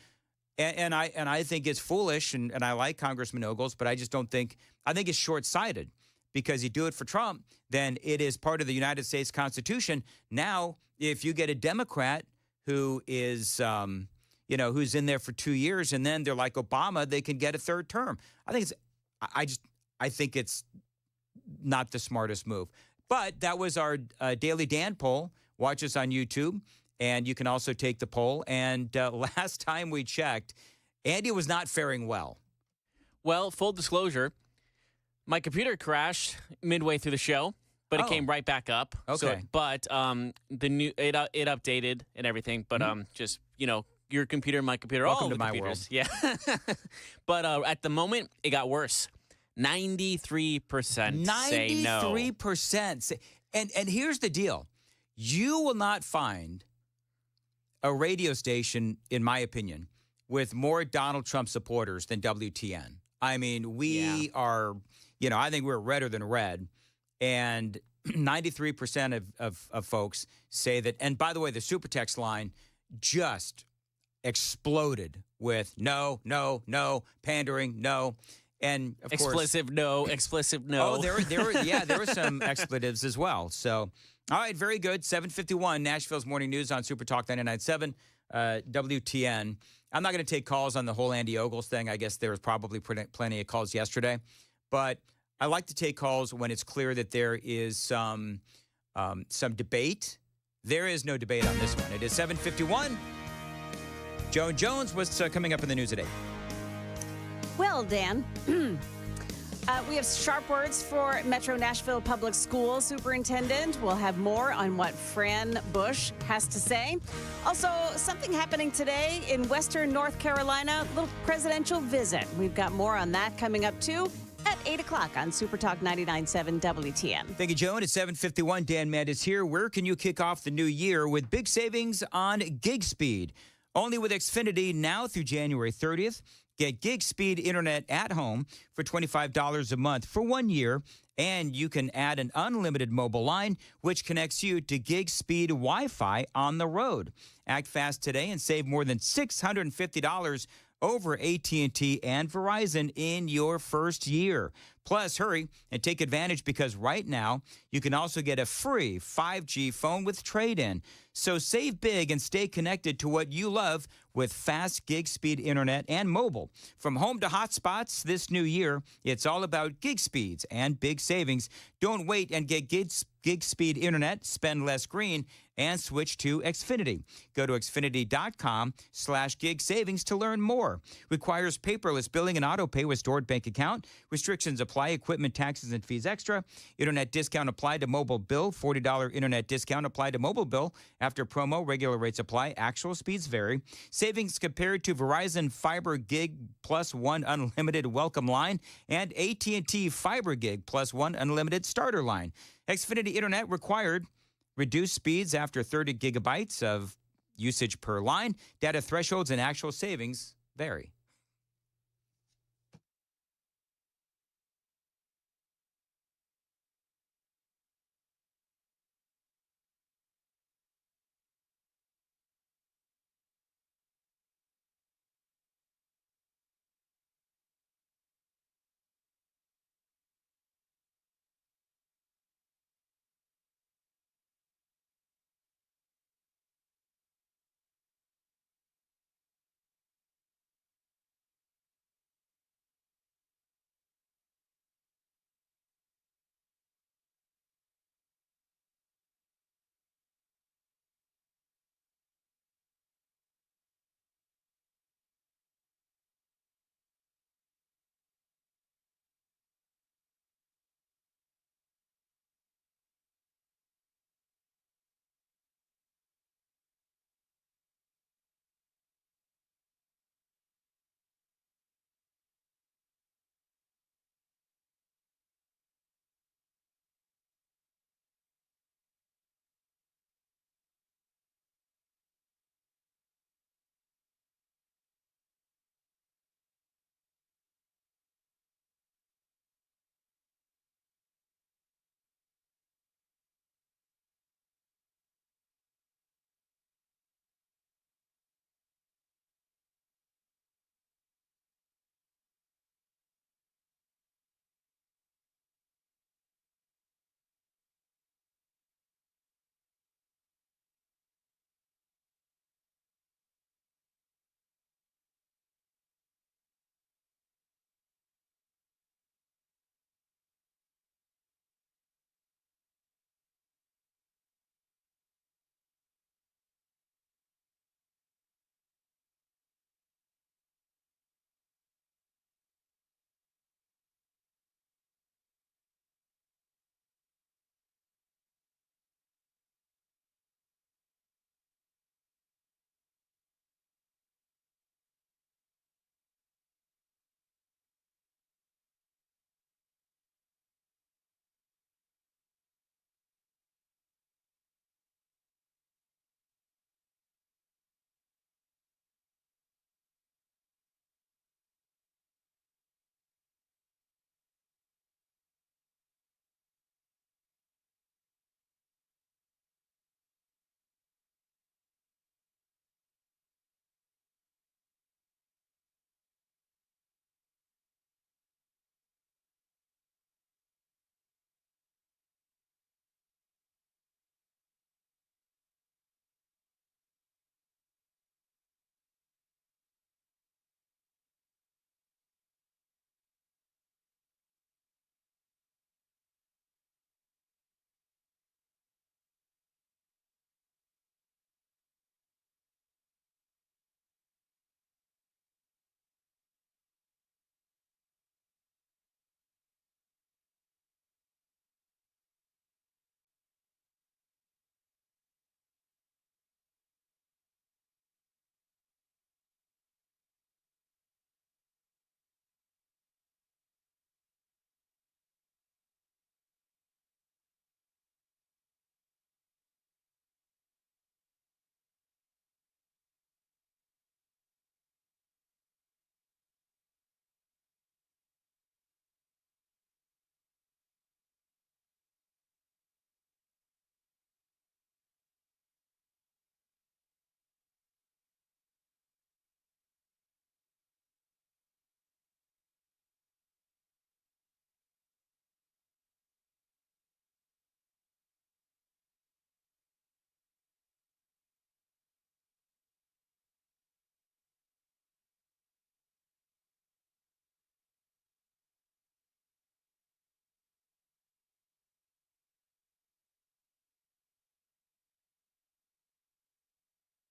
And I think it's foolish, and I like Congressman Ogles, but I just don't think – I think it's short-sighted, because you do it for Trump, then it is part of the United States Constitution. Now, if you get a Democrat who is who's in there for 2 years, and then they're like Obama, they can get a third term. I think it's not the smartest move. But that was our Daily Dan poll. Watch us on YouTube, and you can also take the poll. And last time we checked, Andy was not faring well. Well, full disclosure, my computer crashed midway through the show, but it came right back up. Okay. But the new it updated and everything. But just your computer, my computer, Welcome all to the my computers. world. Yeah. But at the moment, it got worse. 93% say no. 93%. And here's the deal. You will not find a radio station, in my opinion, with more Donald Trump supporters than WTN. I mean, we are, I think we're redder than red. And 93% of folks say that. And by the way, the super text line just exploded with no, no, no, pandering, no. And of course, explicit no. Oh, there were some expletives as well. So, all right, very good. 7:51, Nashville's Morning News on Super Talk 99.7, WTN. I'm not going to take calls on the whole Andy Ogles thing. I guess there was probably plenty of calls yesterday. But I like to take calls when it's clear that there is some debate. There is no debate on this one. It is 7:51. Joan Jones, what's coming up in the news today? Well, Dan, we have sharp words for Metro Nashville Public Schools Superintendent. We'll have more on what Fran Bush has to say. Also, something happening today in Western North Carolina, a little presidential visit. We've got more on that coming up, too, at 8 o'clock on Super Talk 99.7 WTN. Thank you, Joan. It's 7:51. Dan Mandis here. Where can you kick off the new year with big savings on gig speed? Only with Xfinity now through January 30th. Get gig speed internet at home for $25 a month for 1 year, and you can add an unlimited mobile line, which connects you to gig speed Wi-Fi on the road. Act fast today and save more than $650 over AT&T and Verizon in your first year. Plus, hurry and take advantage because right now you can also get a free 5G phone with trade-in. So save big and stay connected to what you love with fast gig speed internet and mobile. From home to hotspots this new year, it's all about gig speeds and big savings. Don't wait and get gig speed internet, spend less green, and switch to Xfinity. Go to Xfinity.com/gig savings to learn more. Requires paperless billing and auto pay with stored bank account. Restrictions apply. Equipment taxes and fees extra. Internet discount applied to mobile bill. $40 internet discount applied to mobile bill. After promo, regular rates apply. Actual speeds vary. Savings compared to Verizon Fiber Gig plus one unlimited welcome line and AT&T Fiber Gig plus one unlimited starter line. Xfinity Internet required. Reduced speeds after 30 gigabytes of usage per line. Data thresholds and actual savings vary.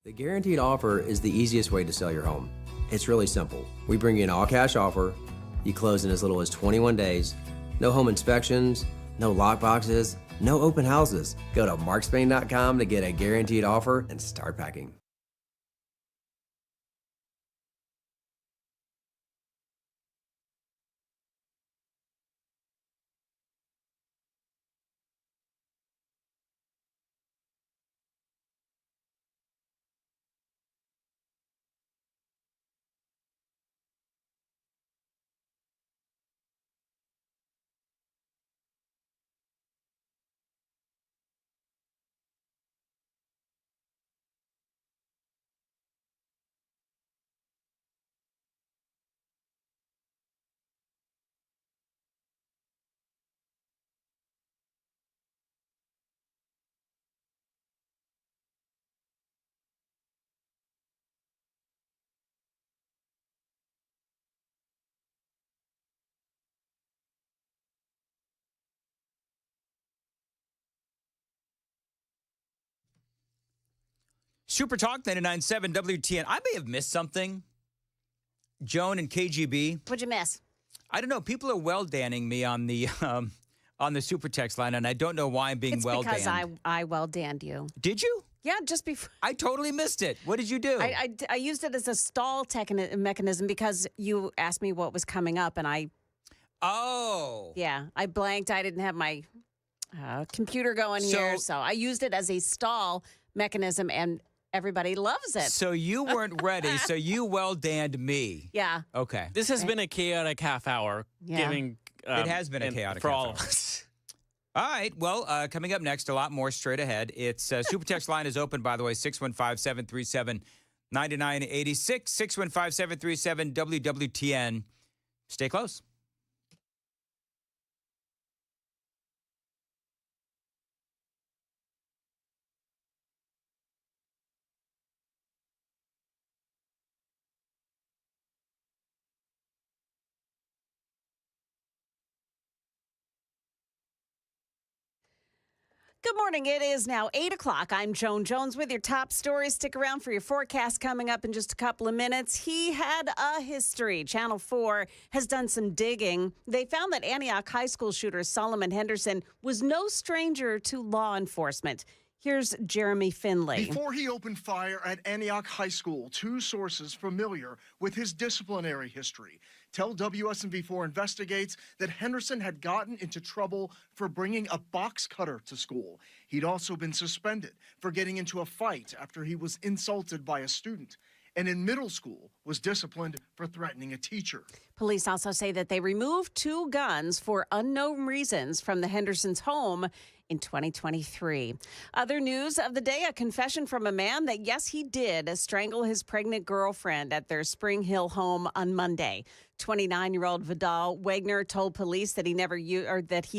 The guaranteed offer is the easiest way to sell your home. It's really simple. We bring you an all-cash offer. You close in as little as 21 days. No home inspections, no lock boxes, no open houses. Go to markspain.com to get a guaranteed offer and start packing. Super Talk 99.7 WTN. I may have missed something. Joan and KGB. What'd you miss? I don't know. People are well-danning me on the super text line, and I don't know why I'm being It's well-danned. because I well-danned you. Did you? Yeah, just before. I totally missed it. What did you do? I used it as a stall mechanism because you asked me what was coming up, and I blanked. I didn't have my computer going here, so I used it as a stall mechanism, and everybody loves it. So you weren't ready, so you well-danned me. Yeah. Okay. This has been a chaotic half hour. Yeah. It has been a chaotic for half all hour. of us. All right. Well, coming up next, a lot more straight ahead. It's Super Text line is open, by the way, 615-737-9986, 615-737-WWTN. Stay close. Good morning. It is now 8 o'clock. I'm Joan Jones with your top stories. Stick around for your forecast coming up in just a couple of minutes. He had a history. Channel 4 has done some digging. They found that Antioch High School shooter Solomon Henderson was no stranger to law enforcement. Here's Jeremy Finley. Before he opened fire at Antioch High School, two sources familiar with his disciplinary history tell WSMV4 investigates that Henderson had gotten into trouble for bringing a box cutter to school. He'd also been suspended for getting into a fight after he was insulted by a student, and in middle school was disciplined for threatening a teacher. Police also say that they removed two guns for unknown reasons from the Hendersons' home in 2023. Other news of the day, a confession from a man that, yes, he did strangle his pregnant girlfriend at their Spring Hill home on Monday. 29-year-old Vidal Wagner told police that he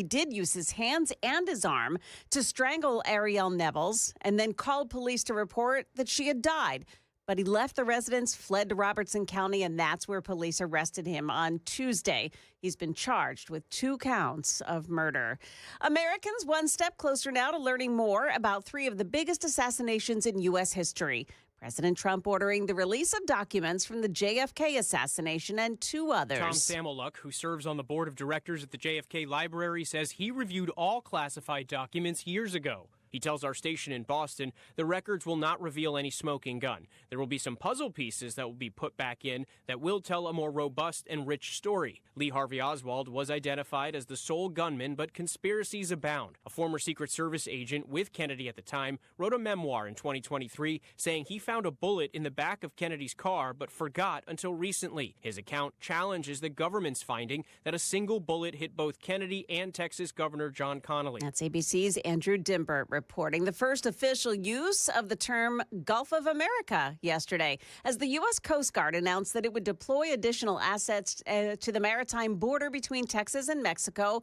did use his hands and his arm to strangle Ariel Nevels and then called police to report that she had died. But he left the residence, fled to Robertson County, and that's where police arrested him on Tuesday. He's been charged with 2 counts of murder. Americans one step closer now to learning more about 3 of the biggest assassinations in U.S. history. President Trump ordering the release of documents from the JFK assassination and 2 others. Tom Samoluk, who serves on the board of directors at the JFK Library, says he reviewed all classified documents years ago. He tells our station in Boston the records will not reveal any smoking gun. There will be some puzzle pieces that will be put back in that will tell a more robust and rich story. Lee Harvey Oswald was identified as the sole gunman, but conspiracies abound. A former Secret Service agent with Kennedy at the time wrote a memoir in 2023 saying he found a bullet in the back of Kennedy's car but forgot until recently. His account challenges the government's finding that a single bullet hit both Kennedy and Texas Governor John Connally. That's ABC's Andrew Dimbert reporting. The first official use of the term Gulf of America yesterday, as the U.S. Coast Guard announced that it would deploy additional assets to the maritime border between Texas and Mexico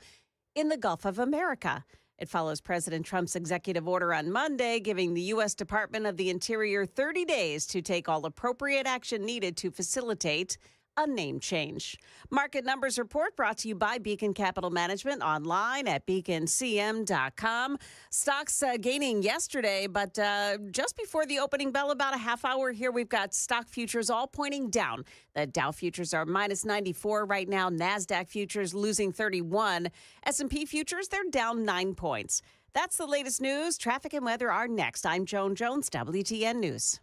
in the Gulf of America. It follows President Trump's executive order on Monday, giving the U.S. Department of the Interior 30 days to take all appropriate action needed to facilitate a name change. Market Numbers Report brought to you by Beacon Capital Management, online at beaconcm.com. Stocks gaining yesterday, but just before the opening bell, about a half hour here, we've got stock futures all pointing down. The Dow futures are minus 94 right now. NASDAQ futures losing 31. S&P futures, they're down 9 points. That's the latest news. Traffic and weather are next. I'm Joan Jones, WTN News.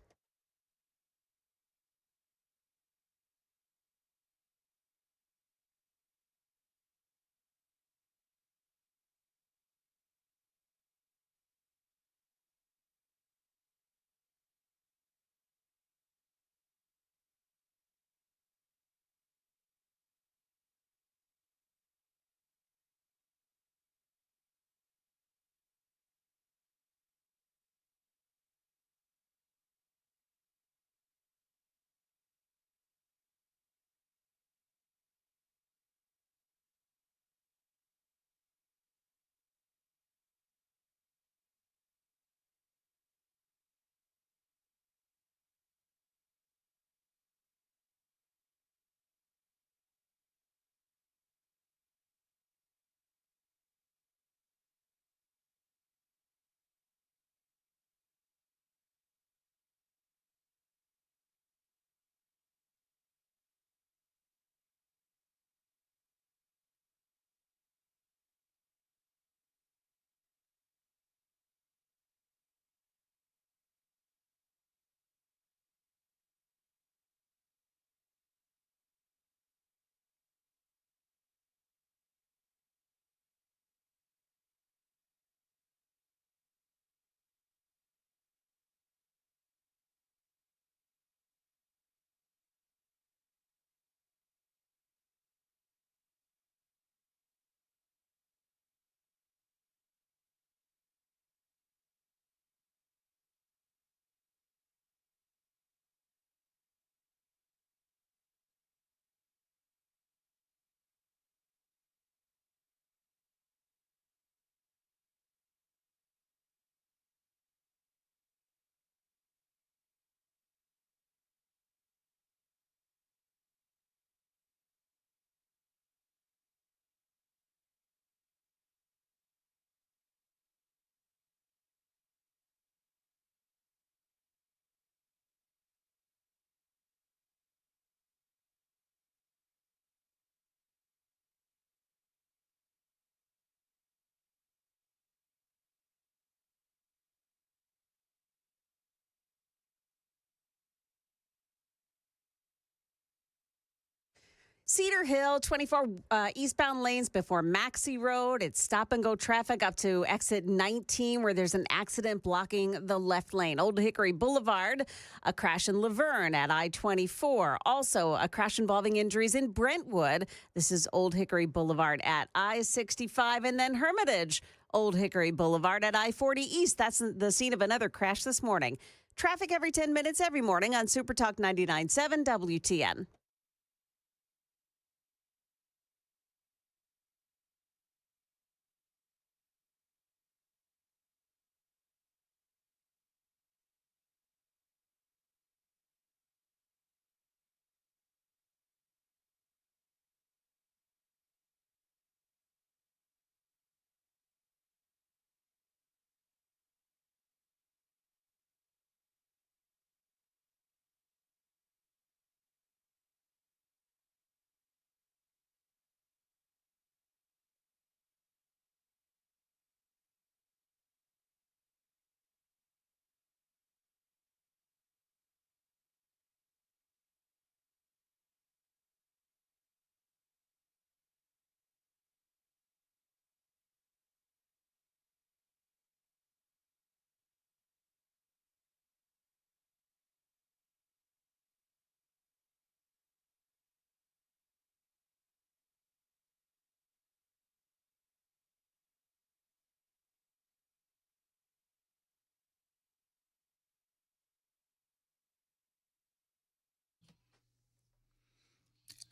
Cedar Hill, 24 eastbound lanes before Maxey Road. It's stop and go traffic up to exit 19 where there's an accident blocking the left lane. Old Hickory Boulevard, a crash in Laverne at I-24. Also, a crash involving injuries in Brentwood. This is Old Hickory Boulevard at I-65. And then Hermitage, Old Hickory Boulevard at I-40 East. That's the scene of another crash this morning. Traffic every 10 minutes every morning on Super Talk 99.7 WTN.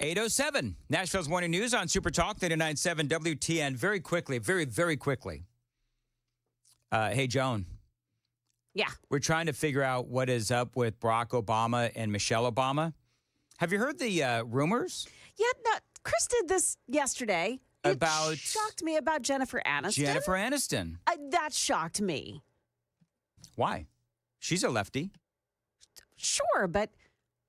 #807, Nashville's Morning News on Super Talk 99.7 WTN. Very quickly, very quickly. Hey, Joan. Yeah. We're trying to figure out what is up with Barack Obama and Michelle Obama. Have you heard the rumors? Yeah, no, Chris did this yesterday. About it shocked me about Jennifer Aniston. Jennifer Aniston. That shocked me. Why? She's a lefty. Sure, but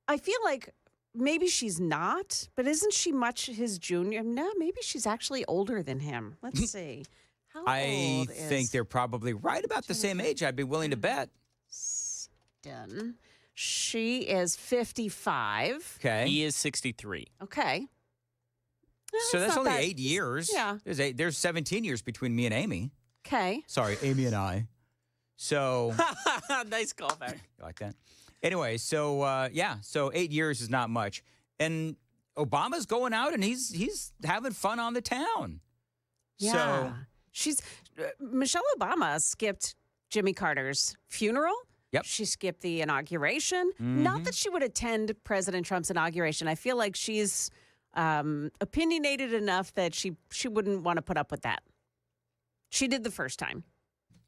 I feel like maybe she's not. But isn't she much his junior? No, maybe she's actually older than him. Let's see. How I old is think they're probably right about the same age. I'd be willing to bet. Aniston? She is 55. Okay. He is 63. Okay. So that's not only that- 8 years. Yeah. There's 17 years between me and Amy. Okay. Sorry, Amy and I. So Nice callback. you like that? Anyway, so so 8 years is not much. And Obama's going out and he's having fun on the town. Yeah. Michelle Obama skipped Jimmy Carter's funeral. Yep. She skipped the inauguration. Not that she would attend President Trump's inauguration. I feel like she's opinionated enough that she wouldn't want to put up with that. She did the first time.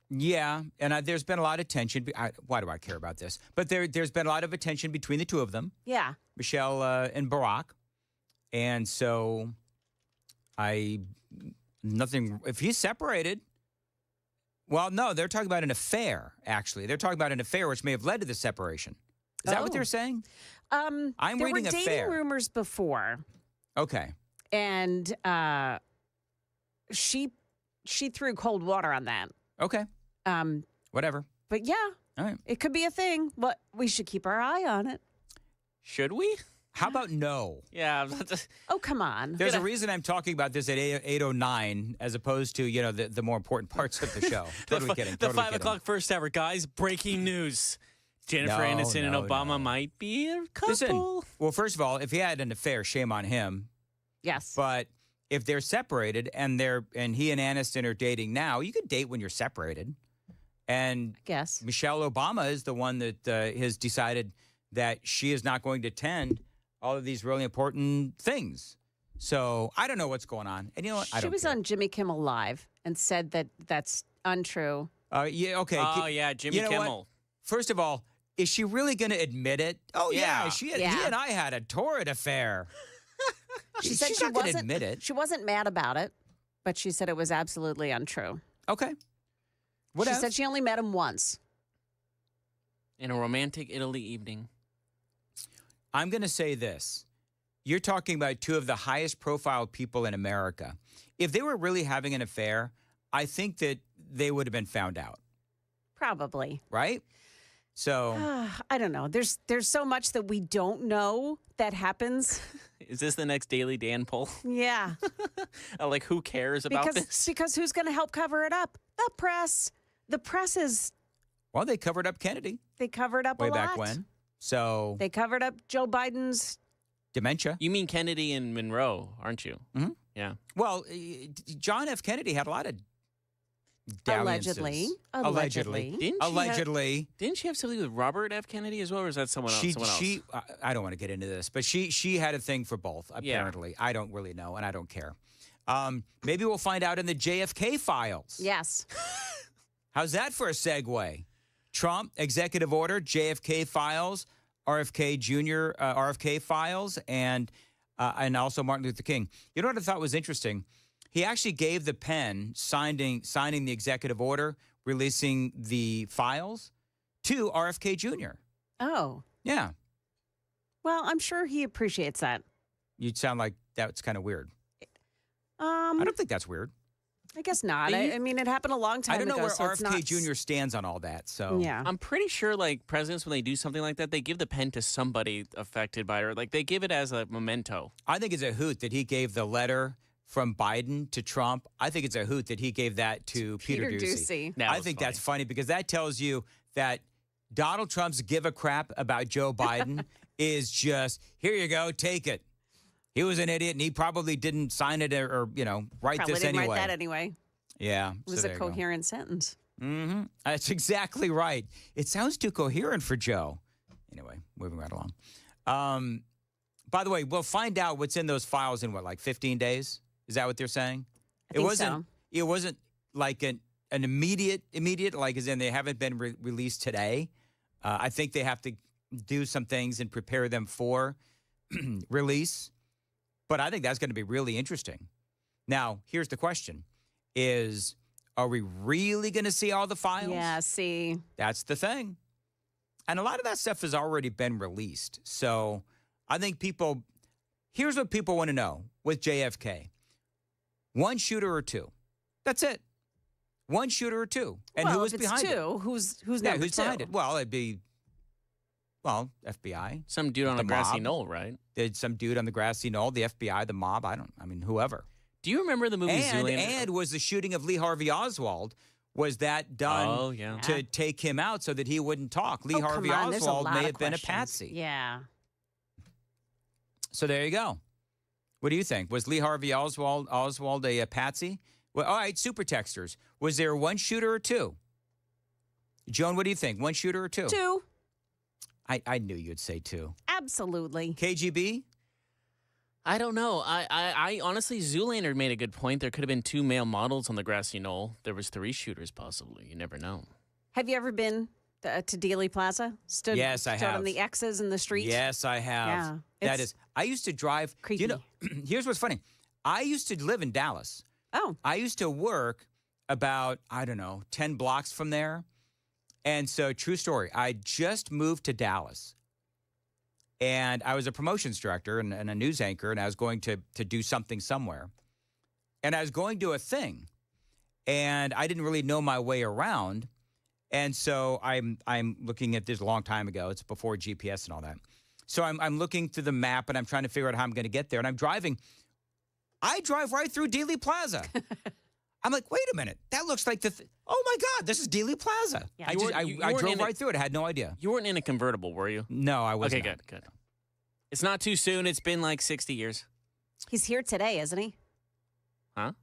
Yeah, and there's been a lot of tension. Why do I care about this? But there's been a lot of attention between the two of them, Yeah. Michelle and Barack. And so if he's separated, well, no, they're talking about an affair, actually. They're talking about an affair which may have led to the separation. Is that what they're saying? I'm there reading were dating affair. rumors before, Okay. and she threw cold water on that. Okay. Whatever. But yeah, All right. it could be a thing. But we should keep our eye on it. Should we? How about no? Yeah. Oh, come on. There's a reason I'm talking about this at 8:09 as opposed to, the more important parts of the show. Totally kidding. The Totally 5 kidding. o'clock first hour, guys. Breaking news. Jennifer No, Aniston and no, Obama no. might be a couple. Listen, well, first of all, if he had an affair, shame on him. Yes. But if they're separated and he and Aniston are dating now, you can date when you're separated. And I guess. Michelle Obama is the one that has decided that she is not going to attend all of these really important things. So I don't know what's going on. And you know what? I She don't was care. on Jimmy Kimmel Live and said that that's untrue. Yeah, okay. Oh, yeah, Jimmy You know Kimmel. what? First of all, is she really going to admit it? Oh, yeah. He and I had a torrid affair. She said She's she not going to wasn't admit it. She wasn't mad about it, but she said it was absolutely untrue. Okay. What she else? said she only met him once. In a romantic Italy evening. I'm going to say this. You're talking about two of the highest profile people in America. If they were really having an affair, I think that they would have been found out, Probably. right? So I don't know. There's so much that we don't know that happens. Is this the next Daily Dan poll? Yeah. Like, who cares about this? Because who's going to help cover it up? The press. The press is. well, they covered up Kennedy They covered up way a lot. back when. So They covered up Joe Biden's. dementia. You mean Kennedy and Monroe, aren't you? Mhm. Yeah. Well, John F. Kennedy had a lot of dalliances. Allegedly. Didn't she have something with Robert F. Kennedy as well, or is that someone else? I don't want to get into this, but she had a thing for both, apparently. I don't really know, and I don't care. Maybe we'll find out in the JFK files. Yes. How's that for a segue? Trump, executive order, JFK files, RFK Jr., RFK files, and also Martin Luther King. You know what I thought was interesting? He actually gave the pen signing the executive order, releasing the files to RFK Jr. Oh. Yeah. Well, I'm sure he appreciates that. You'd sound like that's kind of weird. I I don't think that's weird. guess not. I mean, it happened a long time I don't know ago. where so it's RFK not... Jr. stands on all that. So Yeah. I'm pretty sure, like, presidents, when they do something like that, they give the pen to somebody affected by it, or, like, they give it as a memento. I think it's a hoot that he gave the letter from Biden to Trump. I think it's a hoot that he gave that to Peter Doocy. That I was think funny. that's funny because that tells you that Donald Trump's give a crap about Joe Biden is just, here you go, take it. He was an idiot and he probably didn't sign it or write Probably this didn't anyway. write that anyway. Yeah. It was so a there you go. coherent sentence. Mm-hmm. That's exactly right. It sounds too coherent for Joe. Anyway, moving right along. By the way, we'll find out what's in those files in 15 days? Is that what they're saying? I think so. It wasn't like an immediate, like as in they haven't been released today. I think they have to do some things and prepare them for release, but I think that's going to be really interesting. Now, here's the question are we really going to see all the files? Yeah, see. That's the thing. And a lot of that stuff has already been released. So I think here's what people want to know with JFK. One shooter or two. That's it. One shooter or two. And who was behind it? Who's number who's two? behind it? Well, it'd be, FBI. Some dude on a grassy knoll, right? Some dude on the grassy knoll, the FBI, the mob, whoever. Do you remember the movie Zoolander? And was the shooting of Lee Harvey Oswald, was that done to take him out so that he wouldn't talk? Lee Harvey Oswald may have been a patsy. Yeah. So there you go. What do you think? Was Lee Harvey Oswald a patsy? Well, all right, super texters. Was there one shooter or two? Joan, what do you think? One shooter or two? Two. I knew you'd say two. Absolutely. KGB? I don't know. I honestly, Zoolander made a good point. There could have been two male models on the grassy knoll. There was three shooters, possibly. You never know. Have you ever been to Dealey Plaza? Yes, I have. Stood on the X's in the street? Yes, I have. Yeah. I used to drive. Creepy. Here's what's funny. I used to live in Dallas. Oh. I used to work about, 10 blocks from there. And so, true story, I just moved to Dallas. And I was a promotions director and a news anchor, and I was going to do something somewhere. And I was going to a thing, and I didn't really know my way around. And so I'm looking at this a long time ago. It's before GPS and all that. So I'm looking through the map, and I'm trying to figure out how I'm going to get there. And I'm driving. I drive right through Dealey Plaza. I'm like, wait a minute. That looks like oh, my God, this is Dealey Plaza. Yeah. I drove right through it. I had no idea. You weren't in a convertible, were you? No, I wasn't. Okay, good. It's not too soon. It's been like 60 years. He's here today, isn't he? Huh?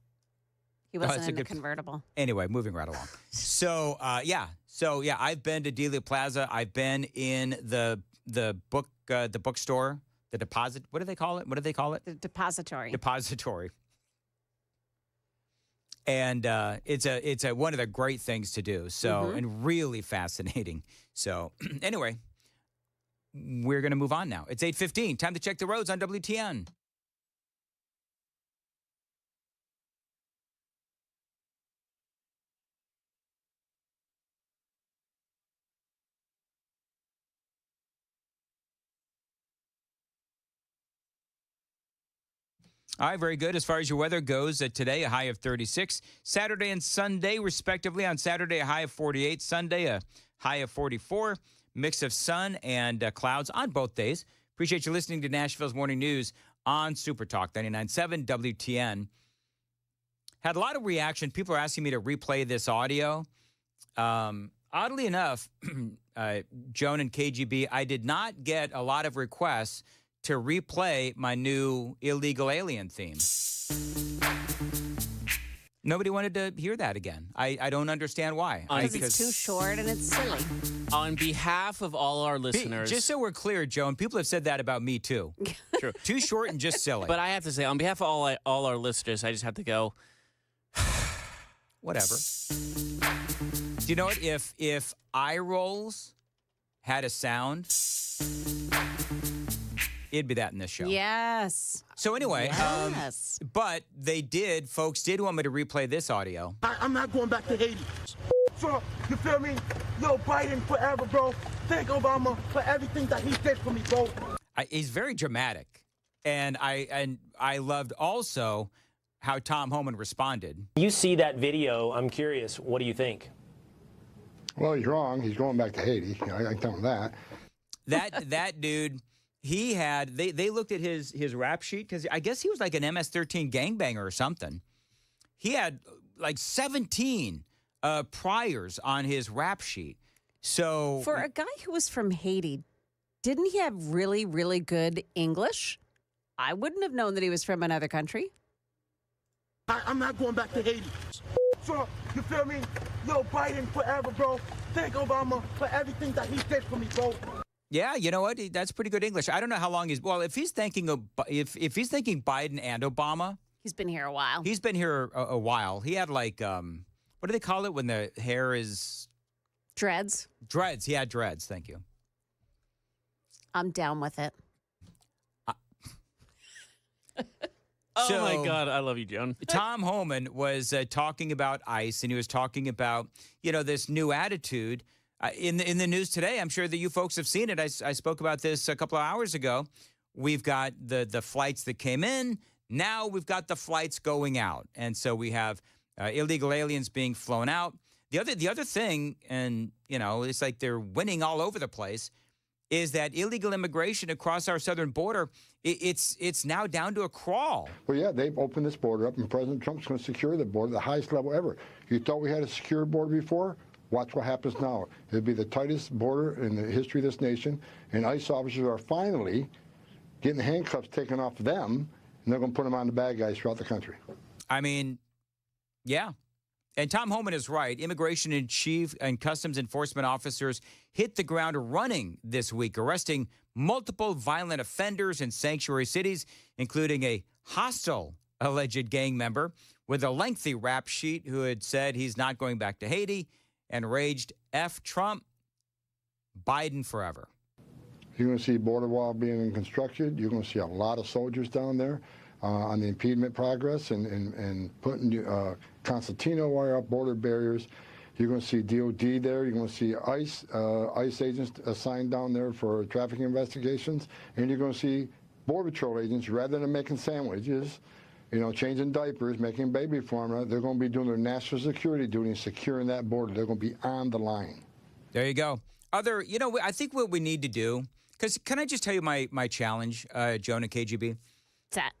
He wasn't in a convertible. Anyway, moving right along. So, I've been to Dealey Plaza. I've been in the bookstore, the deposit. What do they call it? The depository. Depository. And it's one of the great things to do. So, and really fascinating. So, anyway, we're going to move on now. It's 8:15. Time to check the roads on WTN. All right, very good. As far as your weather goes, today a high of 36. Saturday and Sunday, respectively. On Saturday, a high of 48. Sunday, a high of 44. Mix of sun and clouds on both days. Appreciate you listening to Nashville's Morning News on Super Talk 99.7 WTN. Had a lot of reaction. People are asking me to replay this audio. Oddly enough, Joan and KGB, I did not get a lot of requests to replay my new illegal alien theme. Nobody wanted to hear that again. I don't understand why. Because it's too short and it's silly. On behalf of all our listeners. Just so we're clear, Joan, people have said that about me too. True. Too short and just silly. But I have to say, on behalf of all our listeners, I just have to go. Whatever. Do you know what? If eye rolls had a sound, it'd be that in this show. Yes. So anyway, yes. But folks did want me to replay this audio. I'm not going back to Haiti. Trump, you feel me? Yo, Biden forever, bro. Thank Obama for everything that he did for me, bro. He's very dramatic. And I loved also how Tom Homan responded. You see that video, I'm curious, what do you think? Well, he's wrong. He's going back to Haiti. I can tell him that. That dude... He had, they looked at his rap sheet, because I guess he was like an MS-13 gangbanger or something. He had like 17 priors on his rap sheet. So for a guy who was from Haiti, didn't he have really, really good English? I wouldn't have known that he was from another country. I'm not going back to Haiti. Trump, you feel me? Yo, Biden forever, bro. Thank Obama for everything that he did for me, bro. Yeah, you know what? That's pretty good English. I don't know how long if he's thinking if he's thinking Biden and Obama. He's been here a while. He's been here a while. He had like, what do they call it when the hair is? Dreads. Dreads. He had dreads. Thank you. I'm down with it. Oh, my God. I love you, Joan. Tom Homan was talking about ICE, and he was talking about, this new attitude. In the news today, I'm sure that you folks have seen it. I spoke about this a couple of hours ago. We've got the flights that came in. Now we've got the flights going out. And so we have illegal aliens being flown out. The other thing, and, it's like they're winning all over the place, is that illegal immigration across our southern border, it's now down to a crawl. Well, yeah, they've opened this border up, and President Trump's going to secure the border, the highest level ever. You thought we had a secure border before? Watch what happens now. It'll be the tightest border in the history of this nation, and ICE officers are finally getting the handcuffs taken off them, and they're going to put them on the bad guys throughout the country. I mean, yeah. And Tom Homan is right. Immigration and Chief and Customs Enforcement officers hit the ground running this week, arresting multiple violent offenders in sanctuary cities, including a hostile alleged gang member with a lengthy rap sheet who had said he's not going back to Haiti and raged F Trump, Biden forever. You're going to see border wall being constructed. You're going to see a lot of soldiers down there on the impediment progress and putting concertina wire up, border barriers. You're going to see DOD there. You're going to see ICE agents assigned down there for traffic investigations. And you're going to see Border Patrol agents, rather than making sandwiches, changing diapers, making baby formula, they're going to be doing their national security duty and securing that border. They're going to be on the line. There you go. I think what we need to do, because can I just tell you my challenge, Joan and KGB?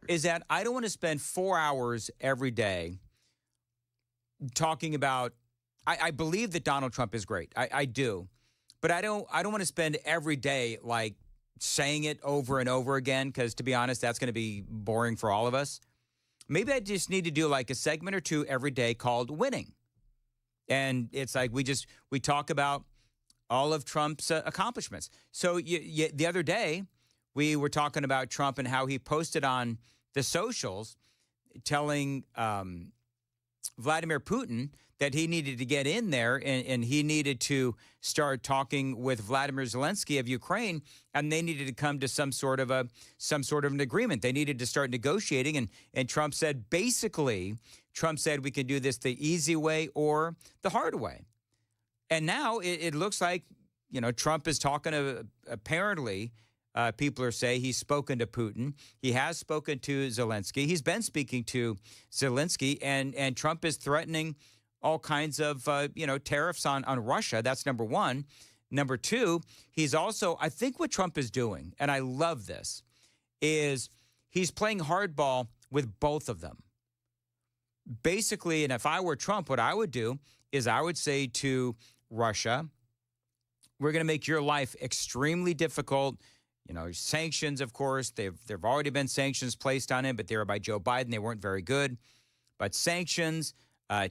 Is that I don't want to spend 4 hours every day talking about, I believe that Donald Trump is great. I do. But I don't want to spend every day like saying it over and over again, because to be honest, that's going to be boring for all of us. Maybe I just need to do like a segment or two every day called Winning. And it's like we talk about all of Trump's accomplishments. So the other day, we were talking about Trump and how he posted on the socials telling Vladimir Putin that he needed to get in there and he needed to start talking with Vladimir Zelensky of Ukraine, and they needed to come to some sort of an agreement. They needed to start negotiating, and Trump said we can do this the easy way or the hard way. And now it looks like, Trump is talking to, apparently, people are saying he's spoken to Putin. He has spoken to Zelensky. He's been speaking to Zelensky, and Trump is threatening all kinds of, tariffs on Russia. That's number one. Number two, he's also, I think what Trump is doing, and I love this, is he's playing hardball with both of them. Basically, and if I were Trump, what I would do is I would say to Russia, we're going to make your life extremely difficult. Sanctions, of course, there've already been sanctions placed on him, but they were by Joe Biden. They weren't very good. But sanctions,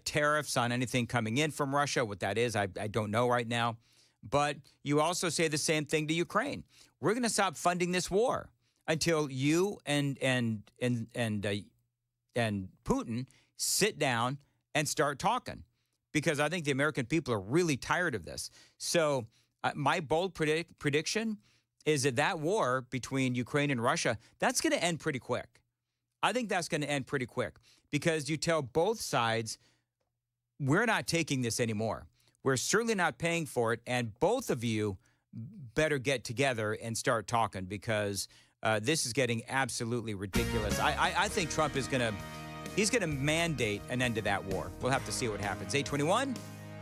tariffs on anything coming in from Russia, what that is, I don't know right now. But you also say the same thing to Ukraine. We're going to stop funding this war until you and Putin sit down and start talking, because I think the American people are really tired of this. So my bold prediction is that war between Ukraine and Russia, that's going to end pretty quick. I think that's going to end pretty quick, because you tell both sides, we're not taking this anymore. We're certainly not paying for it, and both of you better get together and start talking, because this is getting absolutely ridiculous. I think Trump is he's going to mandate an end to that war. We'll have to see what happens. 8:21,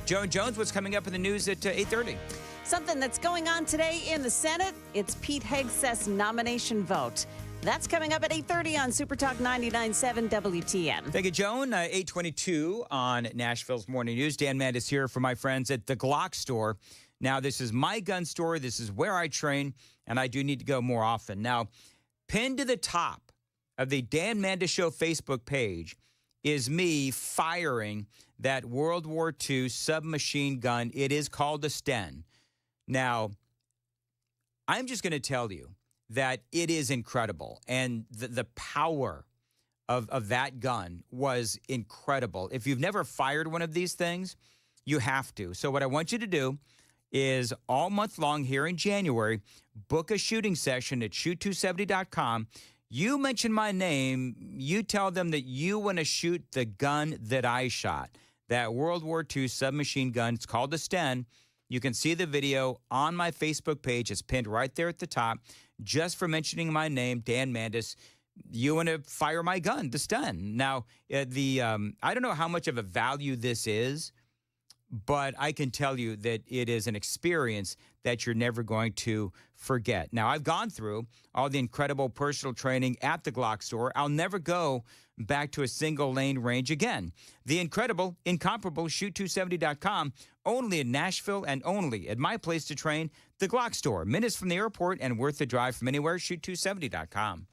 Joan Jones, what's coming up in the news at 8:30? Something that's going on today in the Senate, it's Pete Hegseth's nomination vote. That's coming up at 8:30 on Super Talk 99.7 WTN. Thank you, Joan. 8:22 on Nashville's Morning News. Dan Mandis here for my friends at the Glock store. Now, this is my gun store. This is where I train, and I do need to go more often. Now, pinned to the top of the Dan Mandis Show Facebook page is me firing that World War II submachine gun. It is called a Sten. Now, I'm just going to tell you that it is incredible, and the power of that gun was incredible. If you've never fired one of these things, you have to. So what I want you to do is all month long here in January, book a shooting session at shoot270.com. You mention my name, you tell them that you want to shoot the gun that I shot, that World War II submachine gun. It's called the Sten. You can see the video on my Facebook page. It's pinned right there at the top. Just for mentioning my name, Dan Mandis, you want to fire my gun, the Sten. Now, I don't know how much of a value this is, but I can tell you that it is an experience that you're never going to forget. Now, I've gone through all the incredible personal training at the Glock store. I'll never go back to a single lane range again. The incredible, incomparable Shoot270.com, only in Nashville and only at my place to train, the Glock store. Minutes from the airport and worth the drive from anywhere, Shoot270.com.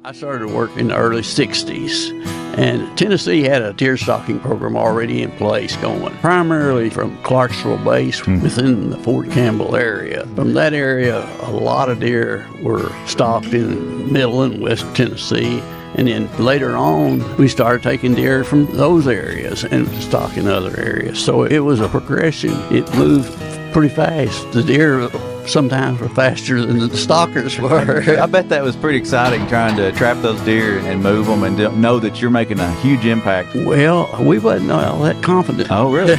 I started work in the early 60s, and Tennessee had a deer stalking program already in place going, primarily from Clarksville Base within the Fort Campbell area. From that area, a lot of deer were stalked in Middle and West Tennessee, and then later on, we started taking deer from those areas and stalking other areas. So it was a progression. It moved pretty fast. The deer sometimes were faster than the stalkers were. I bet that was pretty exciting trying to trap those deer and move them and know that you're making a huge impact. Well, we wasn't all that confident. Oh, really?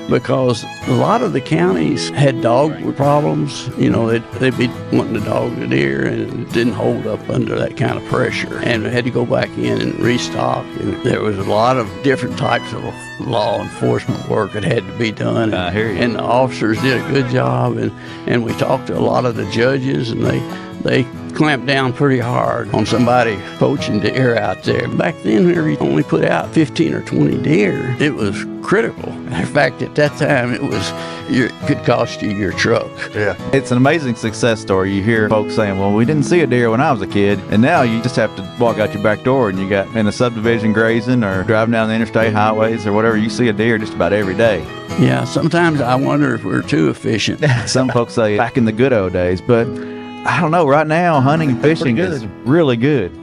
because a lot of the counties had dog problems. You know, they'd be wanting to dog the deer, and it didn't hold up under that kind of pressure. And we had to go back in and restock. And there was a lot of different types of law enforcement work that had to be done. I hear you. And the officers did a good job. And we talked to a lot of the judges, and they clamped down pretty hard on somebody poaching deer out there. Back then, we only put out 15 or 20 deer. It was critical. In fact, at that time, it could cost you your truck. Yeah. It's an amazing success story. You hear folks saying, well, we didn't see a deer when I was a kid, and now you just have to walk out your back door and you got in a subdivision grazing or driving down the interstate highways or whatever, you see a deer just about every day. Yeah, sometimes I wonder if we're too efficient. Some folks say back in the good old days, but I don't know. Right now, hunting and fishing is really good.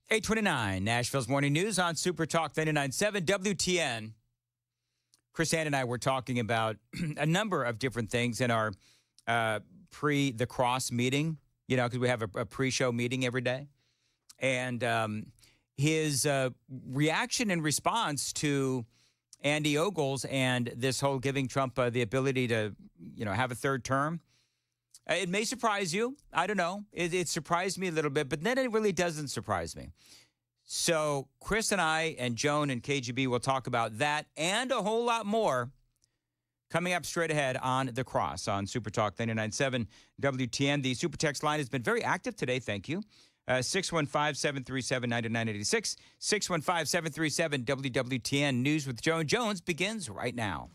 $8:29, Nashville's Morning News on Super Talk 99.7 WTN. Chris Ann and I were talking about a number of different things in our pre-The Cross meeting, you know, because we have a pre-show meeting every day. And his reaction and response to Andy Ogles and this whole giving Trump the ability to, you know, have a third term. It may surprise you. I don't know. It surprised me a little bit, but then it really doesn't surprise me. So Chris and I and Joan and KGB will talk about that and a whole lot more coming up straight ahead on The Cross on Super Talk 99.7 WTN. The Super Text line has been very active today. Thank you. 615-737-9986. 615-737-WWTN. News with Joan Jones begins right now.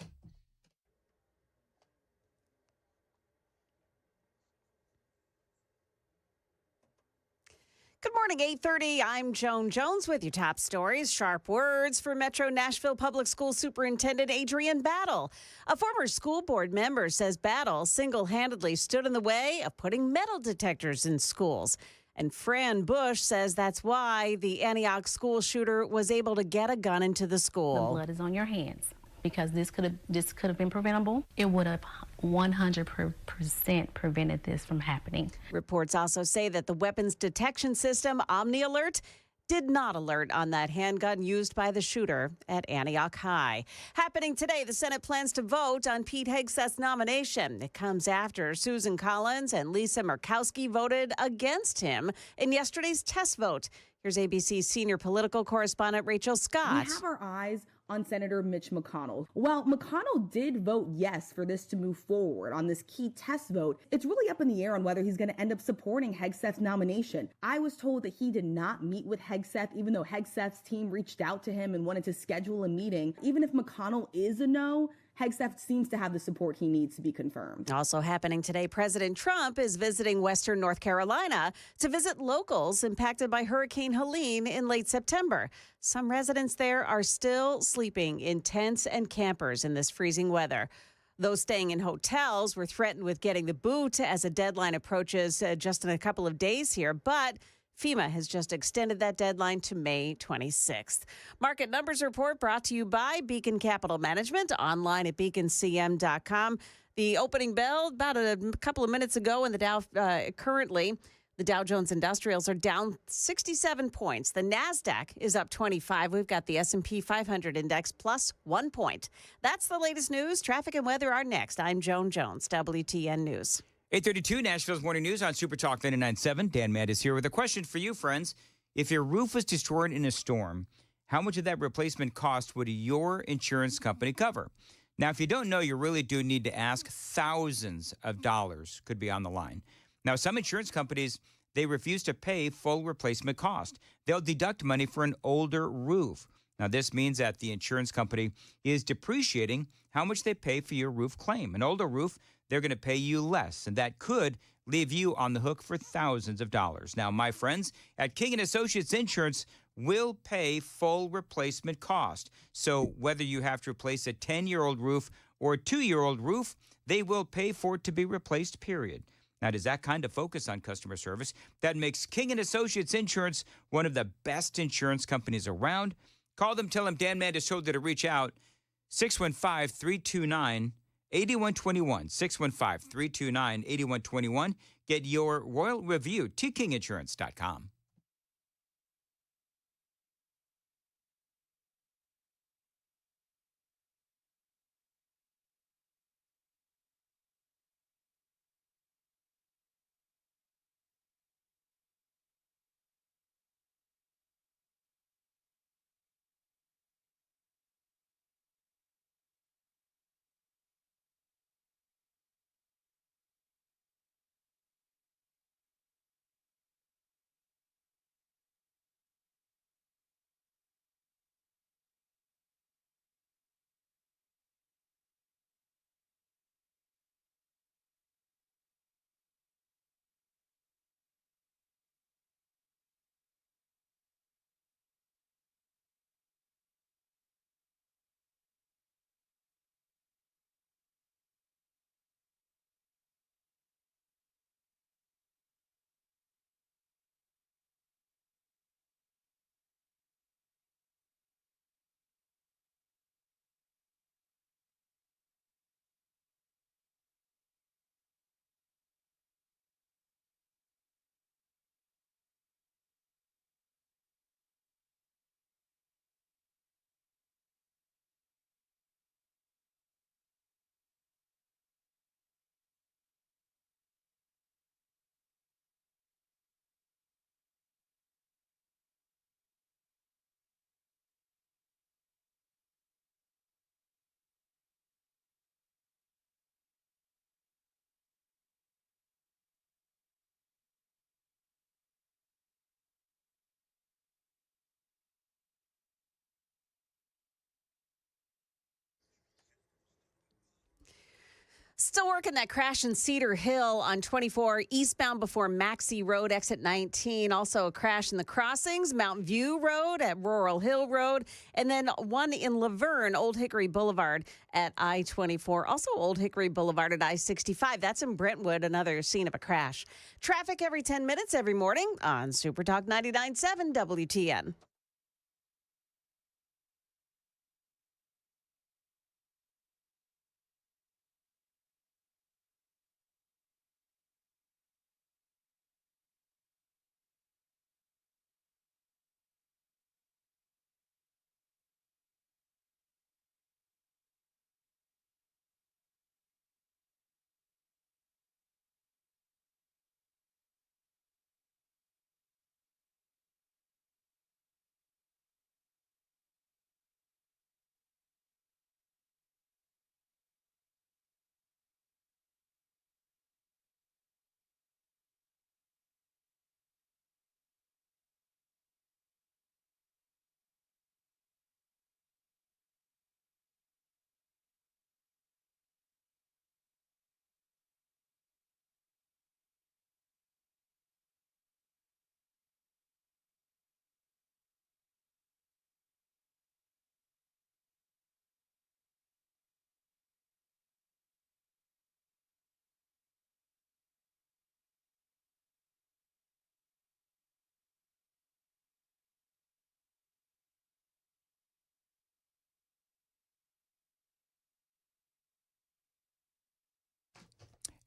Good morning, 8:30. I'm Joan Jones with your top stories. Sharp words for Metro Nashville Public School Superintendent Adrian Battle. A former school board member says Battle single-handedly stood in the way of putting metal detectors in schools. And Fran Bush says that's why the Antioch school shooter was able to get a gun into the school. The blood is on your hands. Because this could have been preventable, it would have 100% prevented this from happening. Reports also say that the weapons detection system, Omni Alert, did not alert on that handgun used by the shooter at Antioch High. Happening today, the Senate plans to vote on Pete Hegseth's nomination. It comes after Susan Collins and Lisa Murkowski voted against him in yesterday's test vote. Here's ABC's senior political correspondent Rachel Scott. We have our eyes on Senator Mitch McConnell. Well, McConnell did vote yes for this to move forward on this key test vote. It's really up in the air on whether he's going to end up supporting Hegseth's nomination. I was told that he did not meet with Hegseth, even though Hegseth's team reached out to him and wanted to schedule a meeting. Even if McConnell is a no, Hegseth seems to have the support he needs to be confirmed. Also happening today, President Trump is visiting Western North Carolina to visit locals impacted by Hurricane Helene in late September. Some residents there are still sleeping in tents and campers in this freezing weather. Those staying in hotels were threatened with getting the boot as a deadline approaches just in a couple of days here, but FEMA has just extended that deadline to May 26th. Market Numbers Report brought to you by Beacon Capital Management, online at beaconcm.com. The opening bell about a couple of minutes ago in the Dow. Currently, the Dow Jones Industrials are down 67 points. The NASDAQ is up 25. We've got the S&P 500 index plus 1 point. That's the latest news. Traffic and weather are next. I'm Joan Jones, WTN News. 8:32, Nashville's Morning News on Super Talk 99.7. Dan Mandis here with a question for you, friends. If your roof was destroyed in a storm, how much of that replacement cost would your insurance company cover? Now, if you don't know, you really do need to ask. Thousands of dollars could be on the line. Now, some insurance companies, they refuse to pay full replacement cost. They'll deduct money for an older roof. Now, this means that the insurance company is depreciating how much they pay for your roof claim. An older roof, they're going to pay you less, and that could leave you on the hook for thousands of dollars. Now, my friends at King & Associates Insurance will pay full replacement cost. So whether you have to replace a 10-year-old roof or a 2-year-old roof, they will pay for it to be replaced, period. Now, does that kind of focus on customer service that makes King & Associates Insurance one of the best insurance companies around? Call them, tell them Dan Mandis told you to reach out, 615-329-8121, 615-329-8121. Get your royal review, tkinginsurance.com. Still working that crash in Cedar Hill on 24 eastbound before Maxey Road, exit 19. Also a crash in the crossings, Mount View Road at Rural Hill Road. And then one in Laverne, Old Hickory Boulevard at I-24. Also Old Hickory Boulevard at I-65. That's in Brentwood, another scene of a crash. Traffic every 10 minutes every morning on Super Talk 99.7 WTN.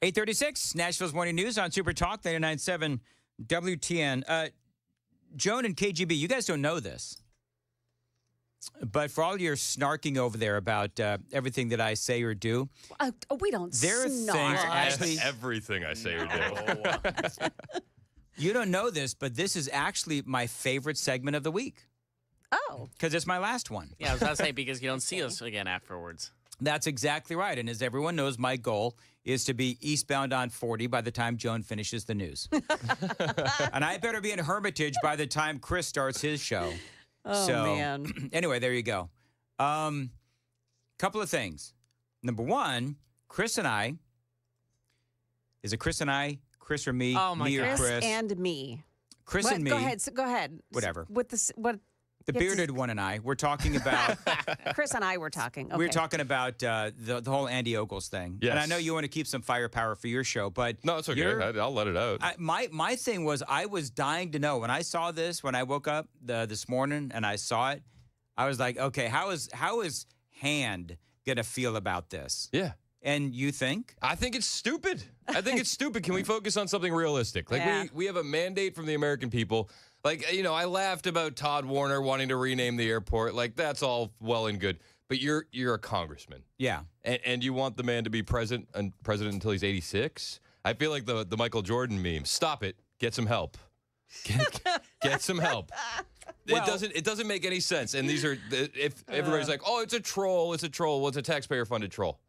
.836, Nashville's Morning News on Super Talk 99.7 WTN. Joan and KGB, you guys don't know this, but for all your snarking over there about everything that I say or do, we don't there are snark. things actually. Everything I say or do. You don't know this, but this is actually my favorite segment of the week. Oh. Because it's my last one. Yeah, I was about to say, because you don't see us again afterwards. That's exactly right. And as everyone knows, my goal is to be eastbound on 40 by the time Joan finishes the news. And I better be in Hermitage by the time Chris starts his show. Oh, man. Anyway, there you go. Couple of things. Number one, Chris and I. Is it Chris and I? Chris or me? Oh, my me God. or Chris? Chris and me. Chris What? and me. Go ahead. Go ahead. Whatever. With the what? The It's- bearded one and I. We're talking about. Chris and I were talking. Okay. We're talking about the whole Andy Ogles thing. Yes. And I know you want to keep some firepower for your show, but No, it's okay. I'll let it out. my thing was I was dying to know when I saw this when I woke up this morning and I saw it. I was like, okay, how is Hand gonna feel about this? Yeah. And you think? I think it's stupid. I think it's stupid. Can we focus on something realistic? Like Yeah. we have a mandate from the American people. Like, you know, I laughed about Todd Warner wanting to rename the airport. Like, that's all well and good. But you're a congressman. Yeah. And you want the man to be president until he's 86? I feel like the Michael Jordan meme. Stop it. Get some help. Get some help. It doesn't make any sense. And these are if everybody's like, "Oh, it's a troll. It's a troll." Well, it's a taxpayer funded troll.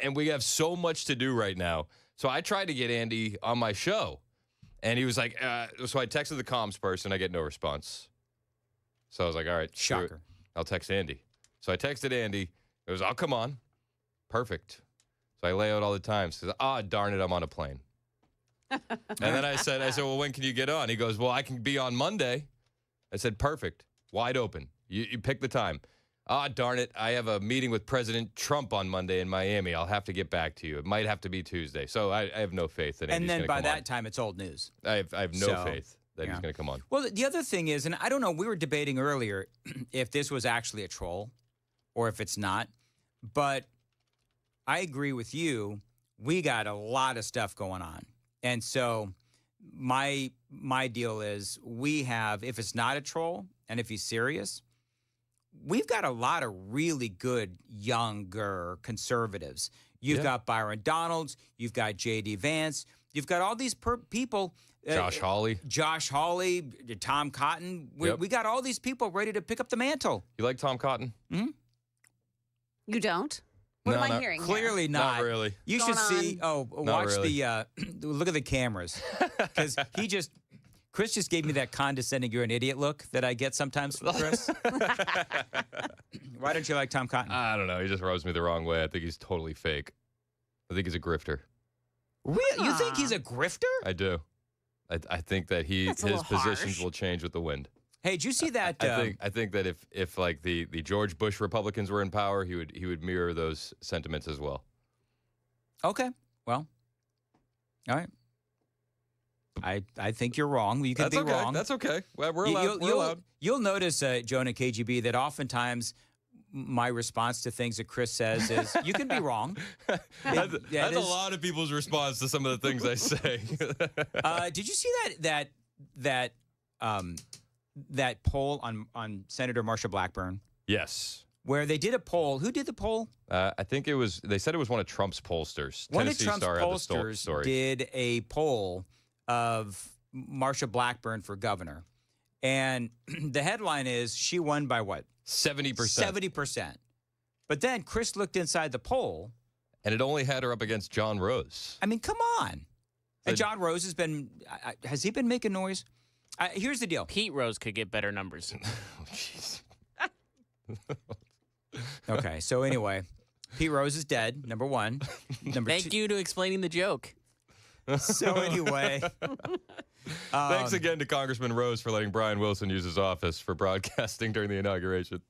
And we have so much to do right now. So I tried to get Andy on my show. And he was like, so I texted the comms person. I get no response. So I was like, all right, screw it. Shocker. I'll text Andy. So I texted Andy. It was, "I'll come on." Perfect. So I lay out all the times. He says, darn it, I'm on a plane. And then I said, well, when can you get on? He goes, well, I can be on Monday. I said, perfect. Wide open. You pick the time. Darn it. I have a meeting with President Trump on Monday in Miami. I'll have to get back to you. It might have to be Tuesday. So I have no faith that Andy's And then gonna by come that on. time, it's old news. I have no So, faith that he's going to come on. Well, the other thing is, and I don't know, we were debating earlier if this was actually a troll or if it's not, but I agree with you. We got a lot of stuff going on. And so my deal is we have, if it's not a troll and if he's serious, we've got a lot of really good younger conservatives. You've got Byron Donalds. You've got J.D. Vance. You've got all these people. Josh Hawley, Tom Cotton. We got all these people ready to pick up the mantle. You like Tom Cotton? Mm-hmm. You don't? What No, am I not- hearing? Clearly here? not. Not really. You Going should see. on? Watch really. the look at the cameras because Chris just gave me that condescending, you're an idiot look that I get sometimes from Chris. Why don't you like Tom Cotton? I don't know. He just rubs me the wrong way. I think he's totally fake. I think he's a grifter. Really? You think he's a grifter? I do. I think that That's a his little positions harsh. will change with the wind. Hey, did you see that? I think that if like the George Bush Republicans were in power, he would mirror those sentiments as well. Okay. Well. All right. I think you're wrong. You could That's be okay. wrong. That's okay. Well, we're allowed. You'll notice, Joan and KGB, that oftentimes my response to things that Chris says is, "You can be wrong." That's a lot of people's response to some of the things I say. Did you see that poll on Senator Marsha Blackburn? Yes. Where they did a poll. Who did the poll? I think it was. They said it was one of Trump's pollsters. One of Tennessee Trump's Star had the pollsters story. did a poll of Marsha Blackburn for governor. And the headline is she won by what? 70%. 70%. But then Chris looked inside the poll. And it only had her up against John Rose. I mean, come on. And John Rose has been, has he been making noise? Here's the deal. Pete Rose could get better numbers. Jeez. Okay, so anyway, Pete Rose is dead, number one. Thank you to explaining the joke. So anyway. Thanks again to Congressman Rose for letting Brian Wilson use his office for broadcasting during the inauguration.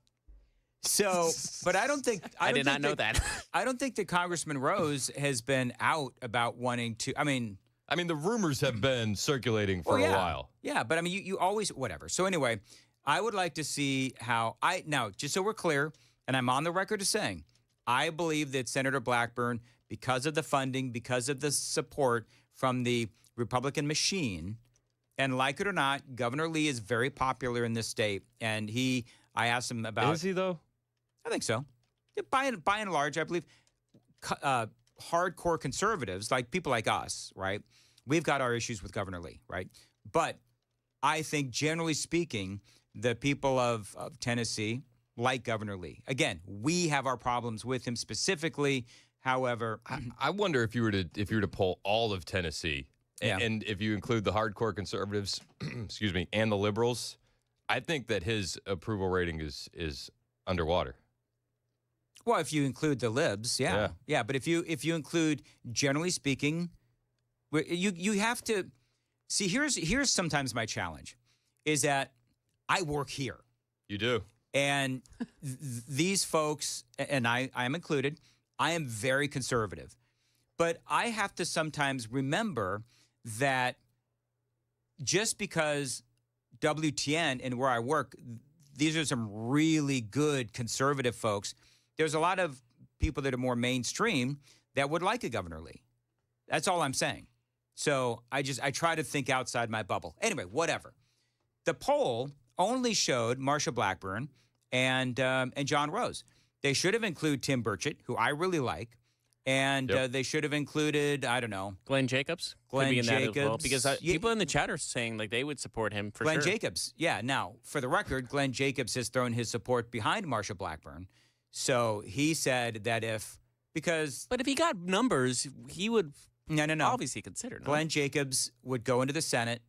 So, but I don't think I did not know that. I don't think that Congressman Rose has been out about wanting to. I mean, the rumors have been circulating for a while. Yeah, but I mean, you always whatever. So anyway, I would like to see how now, just so we're clear, and I'm on the record as saying, I believe that Senator Blackburn, because of the funding, because of the support from the Republican machine, and like it or not, Governor Lee is very popular in this state, and I asked him about. Is he though? I think so. Yeah, by and large, I believe hardcore conservatives, like people like us, right? We've got our issues with Governor Lee, right? But I think, generally speaking, the people of Tennessee like Governor Lee. Again, we have our problems with him specifically. However, I wonder if you were to poll all of Tennessee, and if you include the hardcore conservatives, excuse me, and the liberals, I think that his approval rating is underwater. Well, if you include the libs, yeah. But if you include, generally speaking, you have to see. Here's sometimes my challenge, is that I work here. You do, and these folks, and I am included. I am very conservative, but I have to sometimes remember that just because WTN and where I work, these are some really good conservative folks. There's a lot of people that are more mainstream that would like a Governor Lee. That's all I'm saying. So I try to think outside my bubble. Anyway, whatever. The poll only showed Marsha Blackburn and John Rose. They should have included Tim Burchett, who I really like, and they should have included, I don't know, Glenn Jacobs. Glenn Could be in Jacobs. that as well, because people in the chat are saying like they would support him for Glenn sure. Jacobs, yeah. Now, for the record, Glenn Jacobs has thrown his support behind Marsha Blackburn. So he said that but if he got numbers, he would no obviously consider. No? Glenn Jacobs would go into the Senate.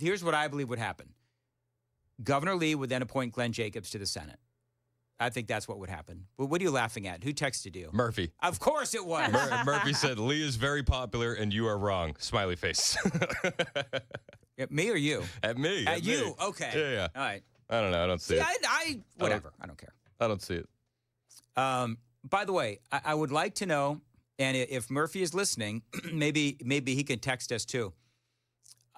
Here's what I believe would happen. Governor Lee would then appoint Glenn Jacobs to the Senate. I think that's what would happen. But what are you laughing at? Who texted you? Murphy. Of course it was. Murphy said, Lee is very popular and you are wrong. Smiley face. At me or you? At me. At you. Me. Okay. Yeah. All right. I don't know. I don't see it. Whatever. I don't care. I don't see it. By the way, I would like to know, and if Murphy is listening, maybe he can text us too.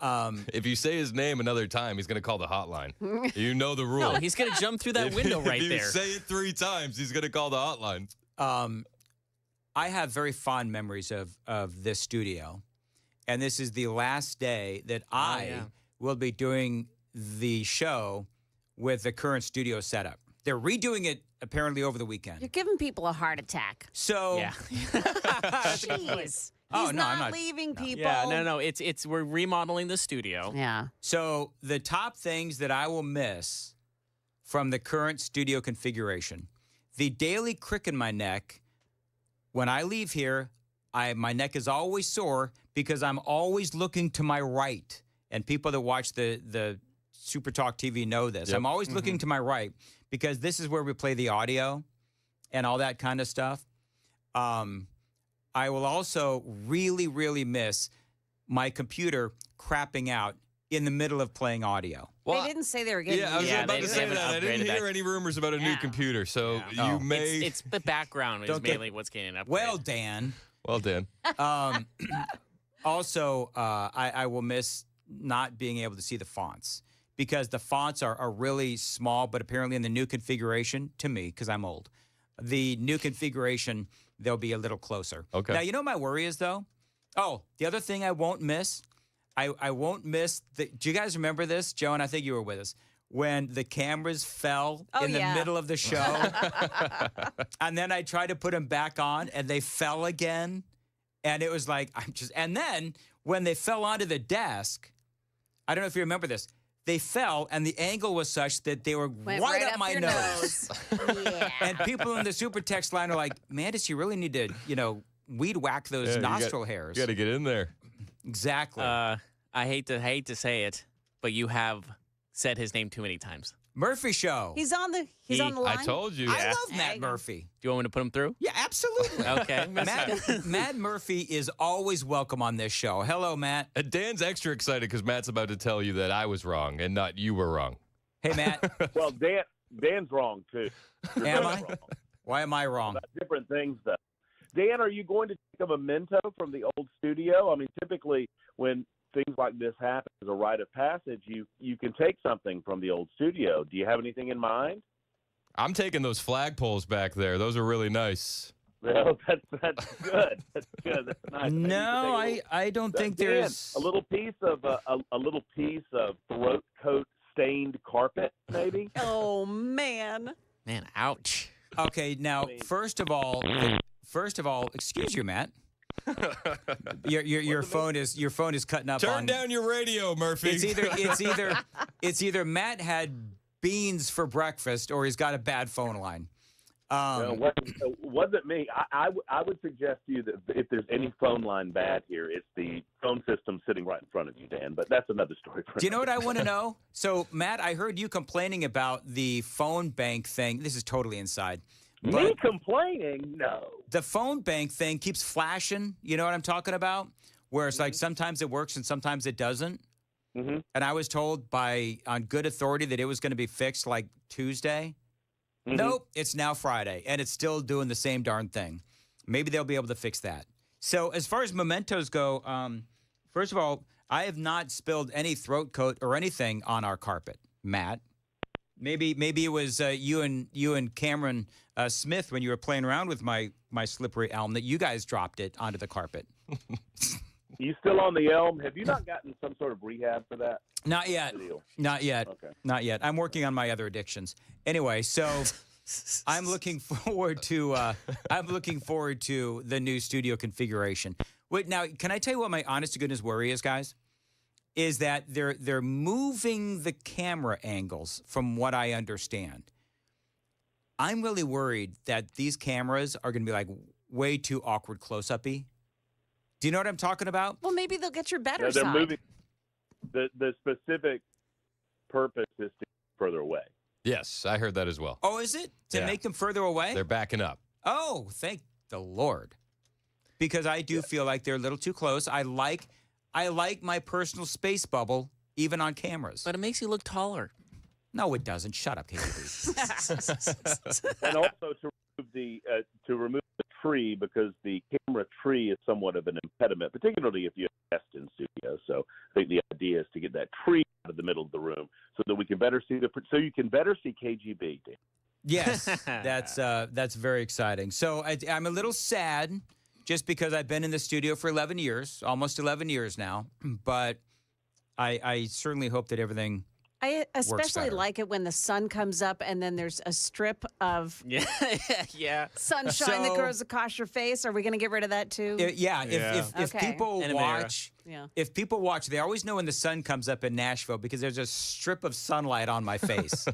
If you say his name another time, he's going to call the hotline. You know the rule. No, he's going to jump through that window right there. If you say it 3 times, he's going to call the hotline. I have very fond memories of this studio, and this is the last day that I will be doing the show with the current studio setup. They're redoing it apparently over the weekend. You're giving people a heart attack. So, Jeez. Oh, He's no, I'm not not. leaving people. Yeah, no. It's we're remodeling the studio. Yeah. So the top things that I will miss from the current studio configuration, the daily crick in my neck. When I leave here, my neck is always sore because I'm always looking to my right. And people that watch the Super Talk TV know this. Yep. I'm always looking to my right because this is where we play the audio and all that kind of stuff. I will also really, really miss my computer crapping out in the middle of playing audio. Well, they didn't say they were getting. Yeah, I was about to say that. I didn't hear any rumors about a new computer, so you may. It's the background is mainly what's getting up. Well, Dan. Well, Dan. Also, I will miss not being able to see the fonts because the fonts are really small, but apparently in the new configuration, to me, because I'm old, the new configuration, they'll be a little closer. Okay. Now, you know what my worry is, though? Oh, the other thing I won't miss, I won't miss, do you guys remember this? Joan, I think you were with us. When the cameras fell in the middle of the show. And then I tried to put them back on, and they fell again. And it was like, and then when they fell onto the desk, I don't know if you remember this, they fell, and the angle was such that they were right up my nose. Yeah. And people in the super text line are like, Mandis, you really need to, weed whack those nostril hairs. You got to get in there. Exactly. I hate to say it, but you have said his name too many times. Murphy Show. He's on the line. I told you. I love Matt Murphy. Do you want me to put him through? Yeah, absolutely. Okay. Matt Murphy is always welcome on this show. Hello, Matt. Dan's extra excited because Matt's about to tell you that I was wrong and not you were wrong. Hey, Matt. Well, Dan's wrong, too. Am I? Why am I wrong? About different things, though. Dan, are you going to take a memento from the old studio? I mean, typically when things like this happen as a rite of passage, you can take something from the old studio. Do you have anything in mind? I'm taking those flagpoles back there. Those are really nice. Well, that's good. That's good. That's nice. No, I don't think there's a little piece of throat coat stained carpet, maybe. Oh man, ouch. Okay, now first of all, excuse you, Matt. Your phone is cutting up. Turn down your radio, Murphy. It's either Matt had beans for breakfast or he's got a bad phone line. It wasn't me. I would suggest to you that if there's any phone line bad here, it's the phone system sitting right in front of you, Dan. But that's another story. Do you know what I want to know? So, Matt, I heard you complaining about the phone bank thing. This is totally inside. Me complaining? No. The phone bank thing keeps flashing. You know what I'm talking about? Where it's like sometimes it works and sometimes it doesn't. Mm-hmm. And I was told on good authority that it was going to be fixed like Tuesday. Mm-hmm. Nope, it's now Friday, and it's still doing the same darn thing. Maybe they'll be able to fix that. So as far as mementos go, first of all, I have not spilled any throat coat or anything on our carpet, Matt. Maybe it was you and Cameron Smith when you were playing around with my slippery elm that you guys dropped it onto the carpet. You still on the elm? Have you not gotten some sort of rehab for that? Not yet. Not yet. Okay. Not yet. I'm working on my other addictions. Anyway, so I'm looking forward to the new studio configuration. Wait, now can I tell you what my honest to goodness worry is, guys? Is that they're moving the camera angles from what I understand. I'm really worried that these cameras are going to be like way too awkward close-up-y. Do you know what I'm talking about? Well, maybe they'll get your better They're side. moving. The specific purpose is to get further away. Yes, I heard that as well. Oh, is it? To Yeah. make them further away? They're backing up. Oh, thank the Lord. Because I do feel like they're a little too close. I like my personal space bubble, even on cameras. But it makes you look taller. No, it doesn't. Shut up, KGB. And also to remove the tree, because the camera tree is somewhat of an impediment, particularly if you have guests in studio. So I think the idea is to get that tree out of the middle of the room so that we can better see you can better see KGB, Dan. Yes, that's very exciting. So I'm a little sad just because I've been in the studio for 11 years, almost 11 years now. But I certainly hope that everything I especially better. like it when the sun comes up and then there's a strip of sunshine that So- goes across your face. Are we going to get rid of that too? If Okay. people Animera. watch, Yeah. if people watch, they always know when the sun comes up in Nashville because there's a strip of sunlight on my face.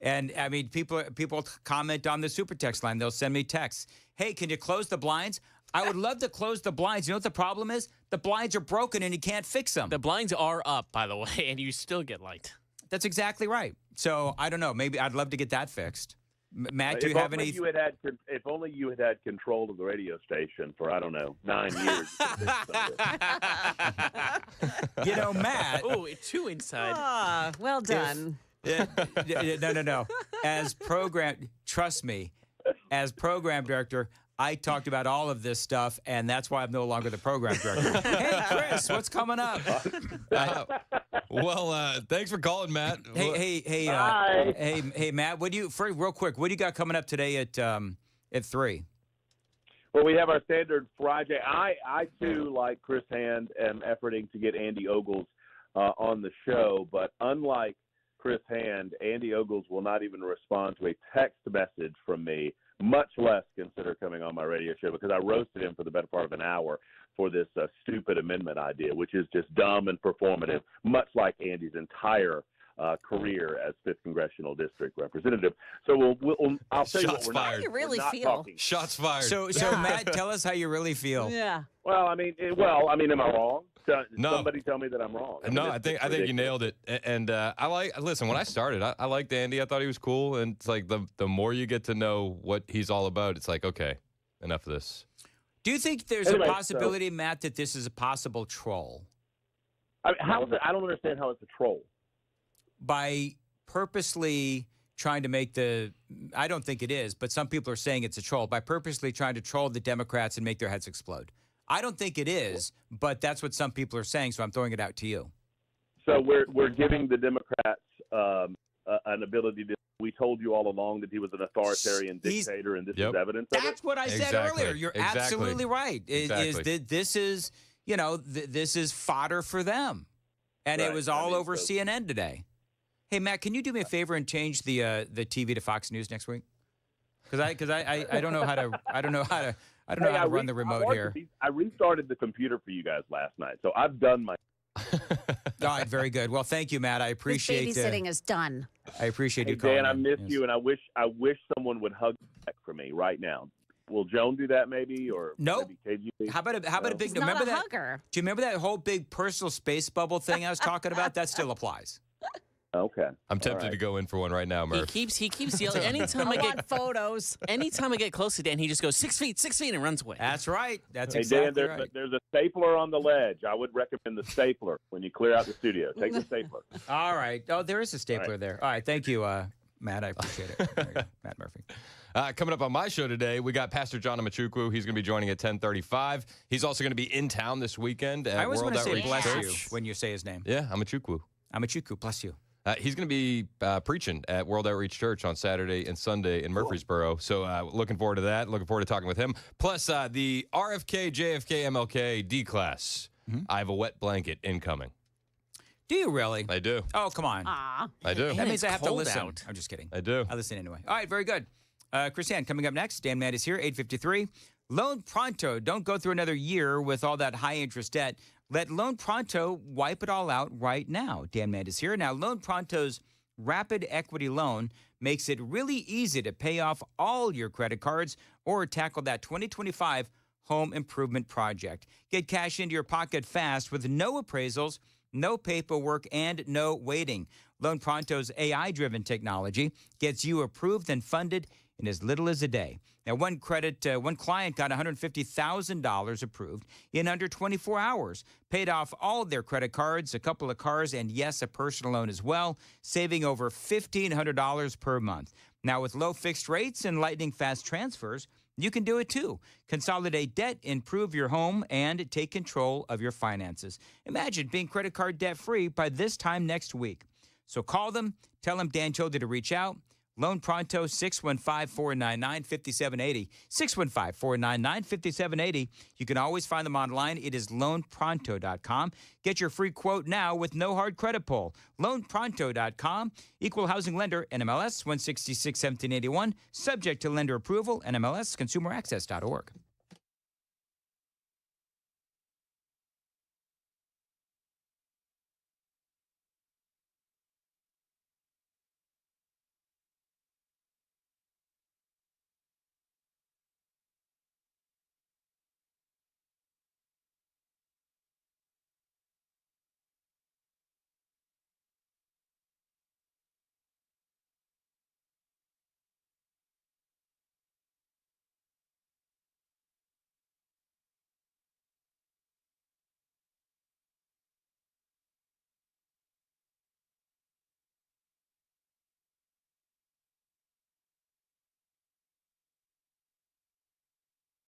And I mean, people comment on the super text line. They'll send me texts. Hey, can you close the blinds? I would love to close the blinds. You know what the problem is? The blinds are broken and you can't fix them. The blinds are up, by the way, and you still get light. That's exactly right. So I don't know. Maybe I'd love to get that fixed. Matt, do you have any? If only you had had control of the radio station for, I don't know, 9 years. You know, Matt. Oh, too inside. Ah, well done. No. Trust me, as program director, I talked about all of this stuff, and that's why I'm no longer the program director. Hey, Chris, what's coming up? Thanks for calling, Matt. Hey, Matt. Real quick? What do you got coming up today at 3? Well, we have our standard Friday. I too, like Chris Hand, am efforting to get Andy Ogles on the show, but unlike Chris Hand, Andy Ogles will not even respond to a text message from me, much less consider coming on my radio show, because I roasted him for the better part of an hour for this stupid amendment idea, which is just dumb and performative, much like Andy's entire career as 5th Congressional District Representative. So I'll tell you what, we're How do you really not feel? talking. Shots fired. So Matt, tell us how you really feel. Yeah. Well, I mean, am I wrong? No. Somebody tell me that I'm wrong. No, I think you nailed it. And listen, when I started, I liked Andy. I thought he was cool. And it's like the more you get to know what he's all about, it's like, okay, enough of this. Do you think there's a possibility, Matt, that this is a possible troll? I mean, I don't understand how it's a troll. By purposely trying to make I don't think it is, but some people are saying it's a troll, by purposely trying to troll the Democrats and make their heads explode. I don't think it is, but that's what some people are saying, so I'm throwing it out to you. So we're giving the Democrats an ability to. We told you all along that he was an authoritarian dictator, and this is evidence of it. That's what I said earlier. You're absolutely right. This is fodder for them, and it was all over CNN today. Hey, Matt, can you do me a favor and change the TV to Fox News next week? Because I don't know how to run the remote here. I restarted the computer for you guys last night, so I've done my. All right, very good. Well, thank you, Matt. I appreciate babysitting is done. I appreciate Hey, you calling. Dan, I in. miss Yes. you, and I wish someone would hug back for me right now. Will Joan do that maybe, or Nope. maybe KG? How about a big? He's Remember not a that? hugger. Do you remember that whole big personal space bubble thing I was talking about? That still applies. Okay. I'm tempted to go in for one right now, Murph. He keeps yelling. Anytime I want get photos. anytime I get close to Dan, he just goes 6 feet, and runs away. That's right. That's Hey, exactly Dan, right. there's a stapler on the ledge. I would recommend the stapler when you clear out the studio. Take the stapler. All right. Oh, there is a stapler All right. there. All right. Thank you, Matt. I appreciate it. There you go. Matt Murphy. Coming up on my show today, we got Pastor John Amachukwu. He's going to be joining at 10:35. He's also going to be in town this weekend at I always World want to say Outreach bless Church. you when you say his name. Yeah, Amachukwu. Amachukwu, bless you. He's going to be preaching at World Outreach Church on Saturday and Sunday in Murfreesboro. So looking forward to that. Looking forward to talking with him. Plus, the RFK, JFK, MLK D class. I have a wet blanket incoming. Do you really? I do. Oh, come on. Aw. I do. That means I have to cold listen. out. I'm just kidding. I do. I listen anyway. All right, very good. Christiane, coming up next. Dan Mandis here, 8:53. Loan Pronto. Don't go through another year with all that high interest debt. Let Loan Pronto wipe it all out right now. Dan Mandis here. Now, Loan Pronto's rapid equity loan makes it really easy to pay off all your credit cards or tackle that 2025 home improvement project. Get cash into your pocket fast with no appraisals, no paperwork, and no waiting. Loan Pronto's AI-driven technology gets you approved and funded in as little as a day. Now, one client got $150,000 approved in under 24 hours, paid off all of their credit cards, a couple of cars, and yes, a personal loan as well, saving over $1,500 per month. Now, with low fixed rates and lightning fast transfers, you can do it too. Consolidate debt, improve your home, and take control of your finances. Imagine being credit card debt-free by this time next week. So call them, tell them Dan told you to reach out. Loan Pronto, 615-499-5780. 615-499-5780. You can always find them online. It is loanpronto.com. Get your free quote now with no hard credit pull. Loanpronto.com. Equal housing lender, NMLS 166-1781. Subject to lender approval, NMLS, consumeraccess.org.